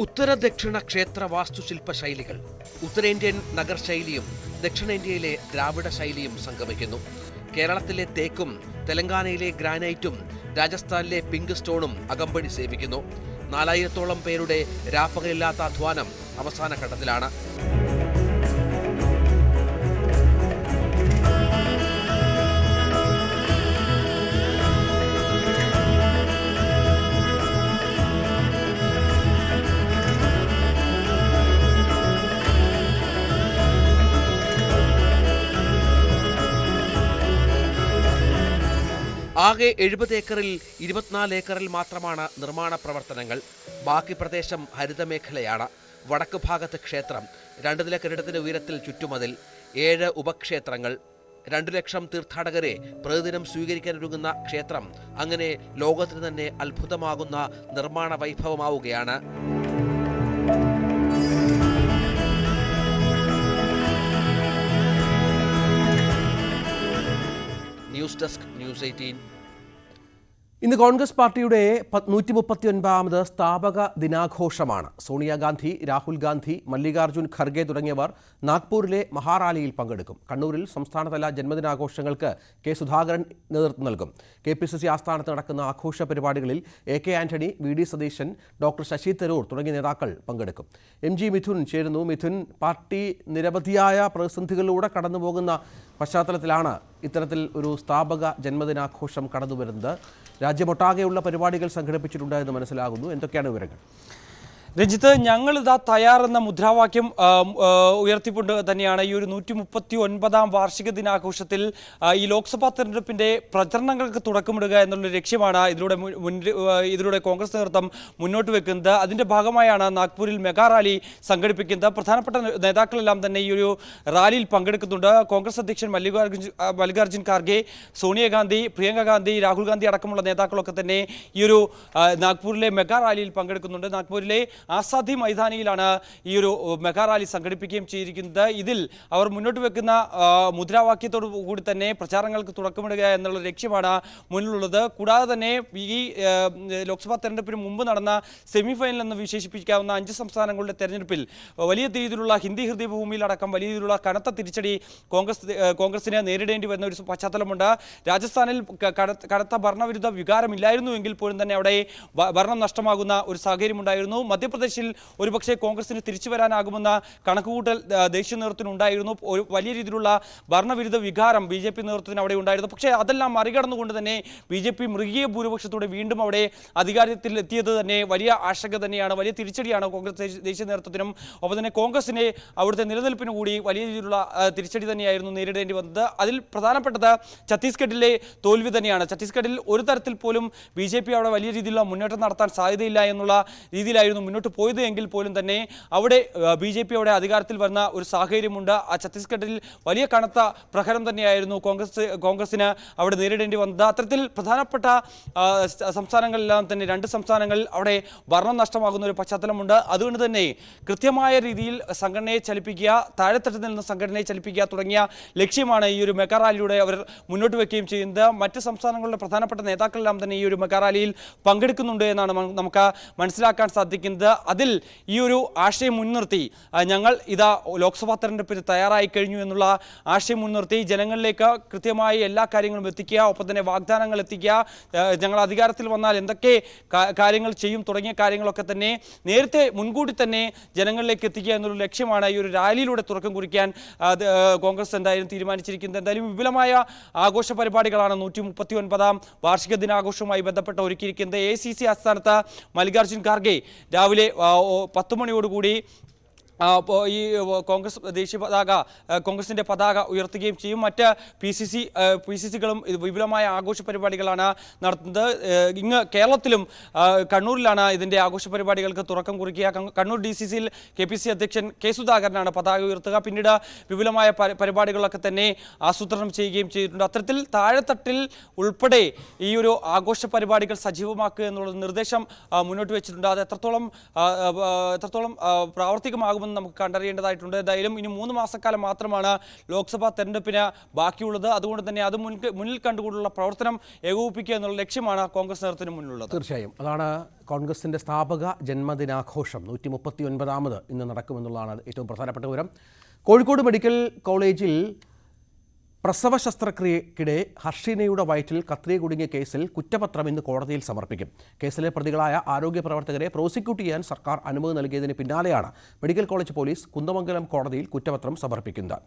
ഉത്തര ദക്ഷിണ ക്ഷേത്ര വാസ്തുശില്പ ശൈലികൾ. ഉത്തരേന്ത്യൻ നഗർ ശൈലിയും ദക്ഷിണേന്ത്യയിലെ ദ്രാവിഡ ശൈലിയും സംഗമിക്കുന്നു. കേരളത്തിലെ തേക്കും തെലങ്കാനയിലെ ഗ്രാനൈറ്റും രാജസ്ഥാനിലെ പിങ്ക് സ്റ്റോണും അകമ്പടി സേവിക്കുന്നു. 4000-ഓളം പേരുടെ രാപ്പകലില്ലാത്ത അധ്വാനം അവസാന ഘട്ടത്തിലാണ്. ആകെ 70 ഏക്കറിൽ 24 ഏക്കറിൽ മാത്രമാണ് നിർമ്മാണ പ്രവർത്തനങ്ങൾ. ബാക്കി പ്രദേശം ഹരിതമേഖലയാണ്. വടക്ക് ഭാഗത്ത് ക്ഷേത്രം, 2 നില കെട്ടിടത്തിന് ഉയരത്തിൽ ചുറ്റുമതിൽ, 7 ഉപക്ഷേത്രങ്ങൾ, 2 ലക്ഷം തീർത്ഥാടകരെ പ്രതിദിനം സ്വീകരിക്കാനൊരുങ്ങുന്ന ക്ഷേത്രം അങ്ങനെ ലോകത്തിന് തന്നെ അത്ഭുതമാകുന്ന നിർമ്മാണ വൈഭവമാവുകയാണ്. News desk, news 18. ഇന്ന് കോൺഗ്രസ് പാർട്ടിയുടെ 139ാമത് സ്ഥാപക ദിനാഘോഷമാണ്. സോണിയാഗാന്ധി, രാഹുൽ ഗാന്ധി, മല്ലികാർജ്ജുൻ ഖർഗെ തുടങ്ങിയവർ നാഗ്പൂരിലെ മഹാറാലിയിൽ പങ്കെടുക്കും. കണ്ണൂരിൽ സംസ്ഥാനതല ജന്മദിനാഘോഷങ്ങൾക്ക് കെ സുധാകരൻ നേതൃത്വം നൽകും. KPCC ആസ്ഥാനത്ത് നടക്കുന്ന ആഘോഷ പരിപാടികളിൽ AK Antony, VD Satheesan, doctor Shashi Tharoor തുടങ്ങിയ നേതാക്കൾ പങ്കെടുക്കും. MG മിഥുൻ ചേരുന്നു. മിഥുൻ, പാർട്ടി നിരവധിയായ പ്രതിസന്ധികളിലൂടെ കടന്നുപോകുന്ന പശ്ചാത്തലത്തിലാണ് ഇത്തരത്തിൽ ഒരു സ്ഥാപക ജന്മദിനാഘോഷം കടന്നുവരുന്നത്. രാജ്യമൊട്ടാകെയുള്ള പരിപാടികൾ സംഘടിപ്പിച്ചിട്ടുണ്ട് എന്ന് മനസ്സിലാകുന്നു. എന്തൊക്കെയാണ് വിവരങ്ങൾ? രഞ്ജിത്ത്, ഞങ്ങൾ ഇതാ തയ്യാറെന്ന മുദ്രാവാക്യം ഉയർത്തിക്കൊണ്ട് തന്നെയാണ് ഈ ഒരു 139ാം വാർഷിക ദിനാഘോഷത്തിൽ ഈ ലോക്സഭാ തെരഞ്ഞെടുപ്പിന്റെ പ്രചരണങ്ങൾക്ക് തുടക്കമിടുക എന്നുള്ള ലക്ഷ്യമാണ് ഇതിലൂടെ കോൺഗ്രസ് നേതൃത്വം മുന്നോട്ട് വെക്കുന്നത്. അതിന്റെ ഭാഗമായാണ് നാഗ്പൂരിൽ മെഗാ റാലി സംഘടിപ്പിക്കുന്നത്. പ്രധാനപ്പെട്ട നേതാക്കളെല്ലാം തന്നെ ഈ ഒരു റാലിയിൽ പങ്കെടുക്കുന്നുണ്ട്. കോൺഗ്രസ് അധ്യക്ഷൻ മല്ലികാർജ്ജുൻ ഖാർഗെ, സോണിയാഗാന്ധി, പ്രിയങ്ക ഗാന്ധി, രാഹുൽ ഗാന്ധി അടക്കമുള്ള നേതാക്കളൊക്കെ തന്നെ ഈ ഒരു നാഗ്പൂരിലെ മെഗാ റാലിയിൽ പങ്കെടുക്കുന്നുണ്ട്. നാഗ്പൂരിലെ ആസാദി മൈതാനിയിലാണ് ഈ ഒരു മെഗാ റാലി സംഘടിപ്പിക്കുകയും ചെയ്തിരിക്കുന്നത്. ഇതിൽ അവർ മുന്നോട്ട് വെക്കുന്ന മുദ്രാവാക്യത്തോടു കൂടി തന്നെ പ്രചാരണങ്ങൾക്ക് തുടക്കമിടുക എന്നുള്ള ലക്ഷ്യമാണ് മുന്നിലുള്ളത്. കൂടാതെ തന്നെ ഈ ലോക്സഭാ തെരഞ്ഞെടുപ്പിന് മുമ്പ് നടന്ന സെമി ഫൈനൽ എന്ന് വിശേഷിപ്പിക്കാവുന്ന 5 സംസ്ഥാനങ്ങളുടെ തെരഞ്ഞെടുപ്പിൽ വലിയ രീതിയിലുള്ള ഹിന്ദി ഹൃദയഭൂമിയിലടക്കം വലിയ രീതിയിലുള്ള കനത്ത തിരിച്ചടി കോൺഗ്രസിന് നേരിടേണ്ടി വരുന്ന ഒരു പശ്ചാത്തലമുണ്ട്. രാജസ്ഥാനിൽ കനത്ത ഭരണവിരുദ്ധ വികാരമില്ലായിരുന്നുവെങ്കിൽ പോലും തന്നെ അവിടെ ഭരണം നഷ്ടമാകുന്ന ഒരു സാഹചര്യമുണ്ടായിരുന്നു. മധ്യപ്രദേശിൽ ഒരുപക്ഷെ കോൺഗ്രസിന് തിരിച്ചു വരാനാകുമെന്ന കണക്കുകൂട്ടൽ ദേശീയ നേതൃത്വത്തിനുണ്ടായിരുന്നു. ഒരു വലിയ രീതിയിലുള്ള ഭരണവിരുദ്ധ വികാരം BJP നേതൃത്വത്തിന് അവിടെ ഉണ്ടായിരുന്നു. പക്ഷേ അതെല്ലാം മറികടന്നുകൊണ്ട് തന്നെ BJP മൃഗീയ ഭൂരിപക്ഷത്തോടെ വീണ്ടും അവിടെ അധികാരത്തിൽ എത്തിയത് തന്നെ വലിയ ആശങ്ക തന്നെയാണ്, വലിയ തിരിച്ചടിയാണ് കോൺഗ്രസ് ദേശീയ നേതൃത്വത്തിനും. ഒപ്പം തന്നെ കോൺഗ്രസിനെ അവിടുത്തെ നിലനിൽപ്പിന് കൂടി വലിയ രീതിയിലുള്ള തിരിച്ചടി തന്നെയായിരുന്നു നേരിടേണ്ടി വന്നത്. അതിൽ പ്രധാനപ്പെട്ടത് ഛത്തീസ്ഗഡിലെ തോൽവി തന്നെയാണ്. ഛത്തീസ്ഗഡിൽ ഒരു തരത്തിൽ പോലും BJP അവിടെ വലിയ രീതിയിലുള്ള മുന്നേറ്റം നടത്താൻ സാധ്യതയില്ല എന്നുള്ള രീതിയിലായിരുന്നു മുന്നോട്ട് പോയത് എങ്കിൽ പോലും തന്നെ അവിടെ BJP അവിടെ അധികാരത്തിൽ വന്ന ഒരു സാഹചര്യമുണ്ട്. ആ ഛത്തീസ്ഗഡിൽ വലിയ കനത്ത പ്രഹരം തന്നെയായിരുന്നു കോൺഗ്രസിന് അവിടെ നേരിടേണ്ടി വന്നത്. അത്തരത്തിൽ പ്രധാനപ്പെട്ട സംസ്ഥാനങ്ങളിലെല്ലാം തന്നെ 2 സംസ്ഥാനങ്ങളിൽ അവിടെ ഭരണം നഷ്ടമാകുന്ന ഒരു പശ്ചാത്തലമുണ്ട്. അതുകൊണ്ട് തന്നെ കൃത്യമായ രീതിയിൽ സംഘടനയെ ചലിപ്പിക്കുക, താഴെത്തട്ടിൽ നിന്ന് സംഘടനയെ ചലിപ്പിക്കുക തുടങ്ങിയ ലക്ഷ്യമാണ് ഈ ഒരു മെഗാ റാലിയുടെ അവർ മുന്നോട്ട് വെക്കുകയും ചെയ്യുന്നത്. മറ്റ് സംസ്ഥാനങ്ങളുടെ പ്രധാനപ്പെട്ട നേതാക്കളെല്ലാം തന്നെ ഈ ഒരു മെഗാ റാലിയിൽ പങ്കെടുക്കുന്നുണ്ട് എന്നാണ് നമുക്ക് മനസ്സിലാക്കാൻ സാധിക്കുന്നത്. അതിൽ ഈ ഒരു ആശയം മുൻനിർത്തി ഞങ്ങൾ ഇതാ ലോക്സഭാ തെരഞ്ഞെടുപ്പിന് തയ്യാറായി കഴിഞ്ഞു എന്നുള്ള ആശയം മുൻനിർത്തി ജനങ്ങളിലേക്ക് കൃത്യമായി എല്ലാ കാര്യങ്ങളും എത്തിക്കുക, ഒപ്പം തന്നെ വാഗ്ദാനങ്ങൾ എത്തിക്കുക, ഞങ്ങൾ അധികാരത്തിൽ വന്നാൽ എന്തൊക്കെ കാര്യങ്ങൾ ചെയ്യും തുടങ്ങിയ കാര്യങ്ങളൊക്കെ തന്നെ നേരത്തെ മുൻകൂട്ടി തന്നെ ജനങ്ങളിലേക്ക് എത്തിക്കുക എന്നുള്ള ലക്ഷ്യമാണ് ഈ ഒരു റാലിയിലൂടെ തുടക്കം കുറിക്കാൻ കോൺഗ്രസ് എന്തായാലും തീരുമാനിച്ചിരിക്കുന്നത്. എന്തായാലും വിപുലമായ ആഘോഷ പരിപാടികളാണ് 139ാം വാർഷിക ദിനാഘോഷവുമായി ബന്ധപ്പെട്ട് ഒരുക്കിയിരിക്കുന്നത്. ACC ആസ്ഥാനത്ത് മല്ലികാർജ്ജുൻ ഖാർഗെ രാവിലെ 10 മണിയോടുകൂടി ഈ കോൺഗ്രസിന്റെ പതാക ഉയർത്തുകയും ചെയ്യും. മറ്റ് PCCകളും വിപുലമായ ആഘോഷ പരിപാടികളാണ് നടത്തുന്നത്. ഇങ്ങ് കേരളത്തിലും കണ്ണൂരിലാണ് ഇതിന്റെ ആഘോഷ പരിപാടികൾക്ക് തുടക്കം കുറിക്കുക. കണ്ണൂർ DCCയിൽ KPC അധ്യക്ഷൻ K സുധാകരനാണ് പതാക ഉയർത്തുക. പിന്നീട് വിപുലമായ പരിപാടികളൊക്കെ തന്നെ ആസൂത്രണം ചെയ്യുകയും ചെയ്തിട്ടുണ്ട്. അത്തരത്തിൽ താഴെത്തട്ടിൽ ഉൾപ്പെടെ ഈ ഒരു ആഘോഷ പരിപാടികൾ സജീവമാക്കുക എന്നുള്ള നിർദ്ദേശം മുന്നോട്ട് വെച്ചിട്ടുണ്ട്. അത് എത്രത്തോളം പ്രാവർത്തികമാകുമെന്ന് നമുക്ക് കണ്ടറിയേണ്ടതായിട്ടുണ്ട്. എന്തായാലും ഇനി 3 മാസക്കാലം മാത്രമാണ് ലോക്സഭാ തെരഞ്ഞെടുപ്പിന് ബാക്കിയുള്ളത്. അതുകൊണ്ട് തന്നെ അത് മുന്നിൽ കണ്ടുകൊണ്ടുള്ള പ്രവർത്തനം ഏകോപിപ്പിക്കുക എന്നുള്ള ലക്ഷ്യമാണ് കോൺഗ്രസ് നേതൃത്വത്തിന് മുന്നിലുള്ളത്. തീർച്ചയായും അതാണ് കോൺഗ്രസിന്റെ സ്ഥാപക ജന്മദിനാഘോഷം 139ാമത് ഇന്ന് നടക്കുമെന്നുള്ളതാണ് ഏറ്റവും പ്രധാനപ്പെട്ട വിവരം. കോഴിക്കോട് മെഡിക്കൽ കോളേജിൽ പ്രസവ ശസ്ത്രക്രിയക്കിടെ ഹർഷിനയുടെ വയറ്റിൽ കത്രിക കുടുങ്ങിയ കേസിൽ കുറ്റപത്രം ഇന്ന് കോടതിയിൽ സമർപ്പിക്കും. കേസിലെ പ്രതികളായ ആരോഗ്യ പ്രവർത്തകരെ പ്രോസിക്യൂട്ട് ചെയ്യാൻ സർക്കാർ അനുമതി നൽകിയതിന് പിന്നാലെയാണ് മെഡിക്കൽ കോളേജ് പോലീസ് കുന്ദമംഗലം കോടതിയിൽ കുറ്റപത്രം സമർപ്പിക്കുന്നത്.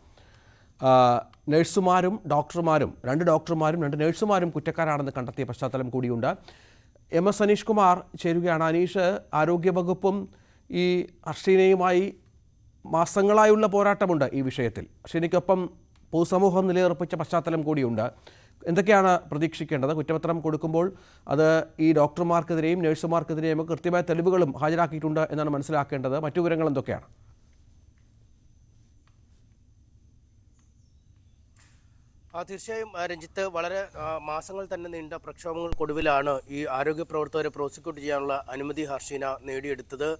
നഴ്സുമാരും ഡോക്ടർമാരും 2 ഡോക്ടർമാരും 2 നഴ്സുമാരും കുറ്റക്കാരാണെന്ന് കണ്ടെത്തിയ പശ്ചാത്തലം കൂടിയുണ്ട്. MS അനീഷ് കുമാർ ചേരുകയാണ്. അനീഷ്, ആരോഗ്യവകുപ്പും ഈ ഹർഷിനയുമായി മാസങ്ങളായുള്ള പോരാട്ടമുണ്ട് ഈ വിഷയത്തിൽ. ഹർഷിനയ്ക്കൊപ്പം പൊതുസമൂഹം നിലയുറപ്പിച്ച പശ്ചാത്തലം കൂടിയുണ്ട്. എന്തൊക്കെയാണ് പ്രതീക്ഷിക്കേണ്ടത്? കുറ്റപത്രം കൊടുക്കുമ്പോൾ അത് ഈ ഡോക്ടർമാർക്കെതിരെയും നഴ്സുമാർക്കെതിരെയും കൃത്യമായ തെളിവുകളും ഹാജരാക്കിയിട്ടുണ്ട് എന്നാണ് മനസ്സിലാക്കേണ്ടത്. മറ്റു വിവരങ്ങൾ എന്തൊക്കെയാണ്? തീർച്ചയായും രഞ്ജിത്ത്, വളരെ മാസങ്ങൾ തന്നെ നീണ്ട പ്രക്ഷോഭങ്ങൾക്കൊടുവിലാണ് ഈ ആരോഗ്യ പ്രവർത്തകരെ പ്രോസിക്യൂട്ട് ചെയ്യാനുള്ള അനുമതി ഹർഷീന നേടിയെടുത്തത്.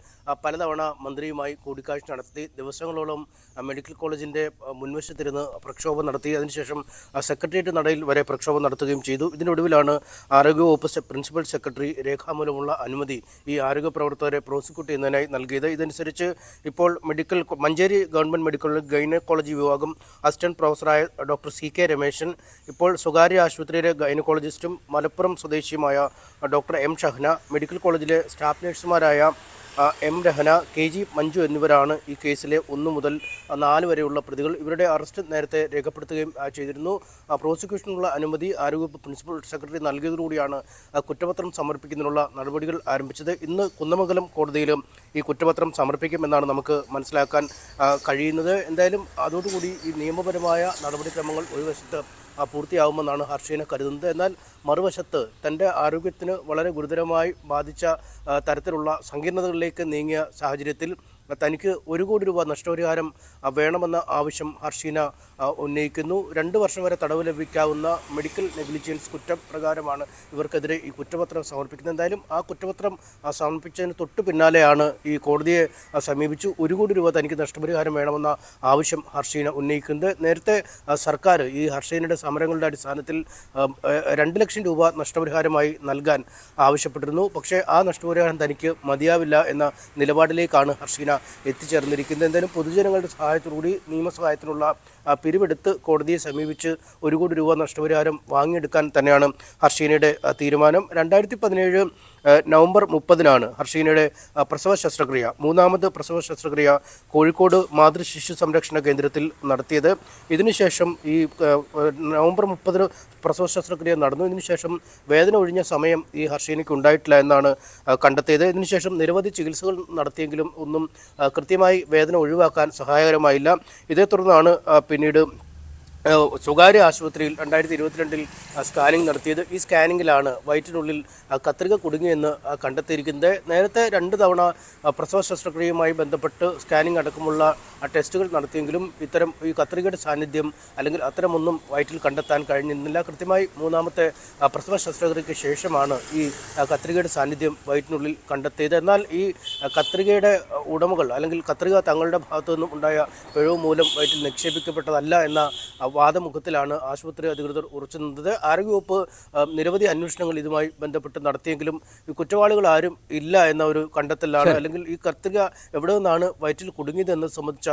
പലതവണ മന്ത്രിയുമായി കൂടിക്കാഴ്ച നടത്തി, ദിവസങ്ങളോളം മെഡിക്കൽ കോളേജിന്റെ മുൻവശത്തിരുന്ന് പ്രക്ഷോഭം നടത്തി. അതിനുശേഷം സെക്രട്ടേറിയറ്റ് നടയിൽ വരെ പ്രക്ഷോഭം നടത്തുകയും ചെയ്തു. ഇതിനൊടുവിലാണ് ആരോഗ്യവകുപ്പ് പ്രിൻസിപ്പൽ സെക്രട്ടറി രേഖാമൂലമുള്ള അനുമതി ഈ ആരോഗ്യ പ്രവർത്തകരെ പ്രോസിക്യൂട്ട് ചെയ്യുന്നതിനായി നൽകിയത്. ഇതനുസരിച്ച് ഇപ്പോൾ മഞ്ചേരി ഗവൺമെന്റ് മെഡിക്കൽ ഗൈനക്കോളജി വിഭാഗം അസിസ്റ്റന്റ് പ്രൊഫസറായ ഡോക്ടർ CK രമേശൻ, ഇപ്പോൾ സ്വകാര്യ ആശുപത്രിയിലെ ഗൈനക്കോളജിസ്റ്റും മലപ്പുറം സ്വദേശിയുമായ ഡോക്ടർ M ഷഹ്ന, മെഡിക്കൽ കോളേജിലെ സ്റ്റാഫ് നഴ്സുമാരായ എം രഹന, KG മഞ്ജു എന്നിവരാണ് ഈ കേസിലെ 1 മുതൽ 4 വരെയുള്ള പ്രതികൾ. ഇവരുടെ അറസ്റ്റ് നേരത്തെ രേഖപ്പെടുത്തുകയും ചെയ്തിരുന്നു. പ്രോസിക്യൂഷനുള്ള അനുമതി ആരോഗ്യവകുപ്പ് പ്രിൻസിപ്പൽ സെക്രട്ടറി നൽകിയതോടുകൂടിയാണ് കുറ്റപത്രം സമർപ്പിക്കുന്നതിനുള്ള നടപടികൾ ആരംഭിച്ചത്. ഇന്ന് കുന്നമംഗലം കോടതിയിലും ഈ കുറ്റപത്രം സമർപ്പിക്കുമെന്നാണ് നമുക്ക് മനസ്സിലാക്കാൻ കഴിയുന്നത്. എന്തായാലും അതോടുകൂടി ഈ നിയമപരമായ നടപടിക്രമങ്ങൾ ഒരു വശത്ത് പൂർത്തിയാകുമെന്നാണ് ഹർഷീന കരുതുന്നത്. എന്നാൽ മറുവശത്ത് തൻ്റെ ആരോഗ്യത്തിന് വളരെ ഗുരുതരമായി ബാധിച്ച തരത്തിലുള്ള സങ്കീർണതകളിലേക്ക് നീങ്ങിയ സാഹചര്യത്തിൽ തനിക്ക് 1 കോടി രൂപ നഷ്ടപരിഹാരം വേണമെന്ന ആവശ്യം ഹർഷീന ഉന്നയിക്കുന്നു. 2 വർഷം വരെ തടവ് ലഭിക്കാവുന്ന മെഡിക്കൽ നെഗ്ലിജൻസ് കുറ്റപ്രകാരമാണ് ഇവർക്കെതിരെ ഈ കുറ്റപത്രം സമർപ്പിക്കുന്നത്. എന്തായാലും ആ കുറ്റപത്രം സമർപ്പിച്ചതിന് തൊട്ടു പിന്നാലെയാണ് ഈ കോടതിയെ സമീപിച്ചു 1 കോടി രൂപ തനിക്ക് നഷ്ടപരിഹാരം വേണമെന്ന ആവശ്യം ഹർഷീന ഉന്നയിക്കുന്നത്. നേരത്തെ സർക്കാർ ഈ ഹർഷീനയുടെ സമരങ്ങളുടെ അടിസ്ഥാനത്തിൽ 2 ലക്ഷം രൂപ നഷ്ടപരിഹാരമായി നൽകാൻ ആവശ്യപ്പെട്ടിരുന്നു. പക്ഷേ ആ നഷ്ടപരിഹാരം തനിക്ക് മതിയാവില്ല എന്ന നിലപാടിലേക്കാണ് ഹർഷീന എത്തിച്ചേർന്നിരിക്കുന്നത്. എന്തായാലും പൊതുജനങ്ങളുടെ സഹായത്തോടുകൂടി നിയമസഹായത്തിനുള്ള പിരിവെടുത്ത് കോടതിയെ സമീപിച്ച് 1 കോടി രൂപ നഷ്ടപരിഹാരം വാങ്ങിയെടുക്കാൻ തന്നെയാണ് ഹർഷീനയുടെ തീരുമാനം. 2017 നവംബർ 30-നാണ് ഹർഷീനയുടെ പ്രസവ ശസ്ത്രക്രിയ, 3ാമത് പ്രസവ ശസ്ത്രക്രിയ കോഴിക്കോട് മാതൃശിശു സംരക്ഷണ കേന്ദ്രത്തിൽ നടത്തിയത്. ഇതിനുശേഷം ഈ നവംബർ 30 പ്രസവ ശസ്ത്രക്രിയ നടന്നു. ഇതിനുശേഷം വേദന ഒഴിഞ്ഞ സമയം ഈ ഹർഷീനയ്ക്ക് ഉണ്ടായിട്ടില്ല എന്നാണ് കണ്ടെത്തിയത്. ഇതിനുശേഷം നിരവധി ചികിത്സകൾ നടത്തിയെങ്കിലും ഒന്നും കൃത്യമായി വേദന ഒഴിവാക്കാൻ സഹായകരമായില്ല. ഇതേ തുടർന്നാണ് പിന്നീട് സ്വകാര്യ ആശുപത്രിയിൽ 2022-ൽ സ്കാനിംഗ് നടത്തിയത്. ഈ സ്കാനിങ്ങിലാണ് വയറ്റിനുള്ളിൽ കത്രിക കുടുങ്ങിയെന്ന് കണ്ടെത്തിയിരിക്കുന്നത്. നേരത്തെ 2 തവണ പ്രസവ ശസ്ത്രക്രിയയുമായി ബന്ധപ്പെട്ട് സ്കാനിംഗ് അടക്കമുള്ള ടെസ്റ്റുകൾ നടത്തിയെങ്കിലും ഇത്തരം ഈ കത്രികയുടെ സാന്നിധ്യം അല്ലെങ്കിൽ അത്തരമൊന്നും വയറ്റിൽ കണ്ടെത്താൻ കഴിഞ്ഞിരുന്നില്ല. കൃത്യമായി 3ാമത്തെ പ്രസവ ശസ്ത്രക്രിയയ്ക്ക് ശേഷമാണ് ഈ കത്രികയുടെ സാന്നിധ്യം വയറ്റിനുള്ളിൽ കണ്ടെത്തിയത്. എന്നാൽ ഈ കത്രികയുടെ ഉടമകൾ അല്ലെങ്കിൽ കത്രിക തങ്ങളുടെ ഭാഗത്തു നിന്നും ഉണ്ടായ പിഴവ് മൂലം വയറ്റിൽ നിക്ഷേപിക്കപ്പെട്ടതല്ല എന്ന വാദമുഖത്തിലാണ് ആശുപത്രി അധികൃതർ ഉറച്ചു നിന്നത്. ആരോഗ്യവകുപ്പ് നിരവധി അന്വേഷണങ്ങൾ ഇതുമായി ബന്ധപ്പെട്ട് നടത്തിയെങ്കിലും ഈ കുറ്റവാളികൾ ആരും ഇല്ല എന്ന ഒരു കണ്ടെത്തലാണ്, അല്ലെങ്കിൽ ഈ കത്രിക എവിടെ നിന്നാണ് വയറ്റിൽ കുടുങ്ങിയത് എന്നത് സംബന്ധിച്ച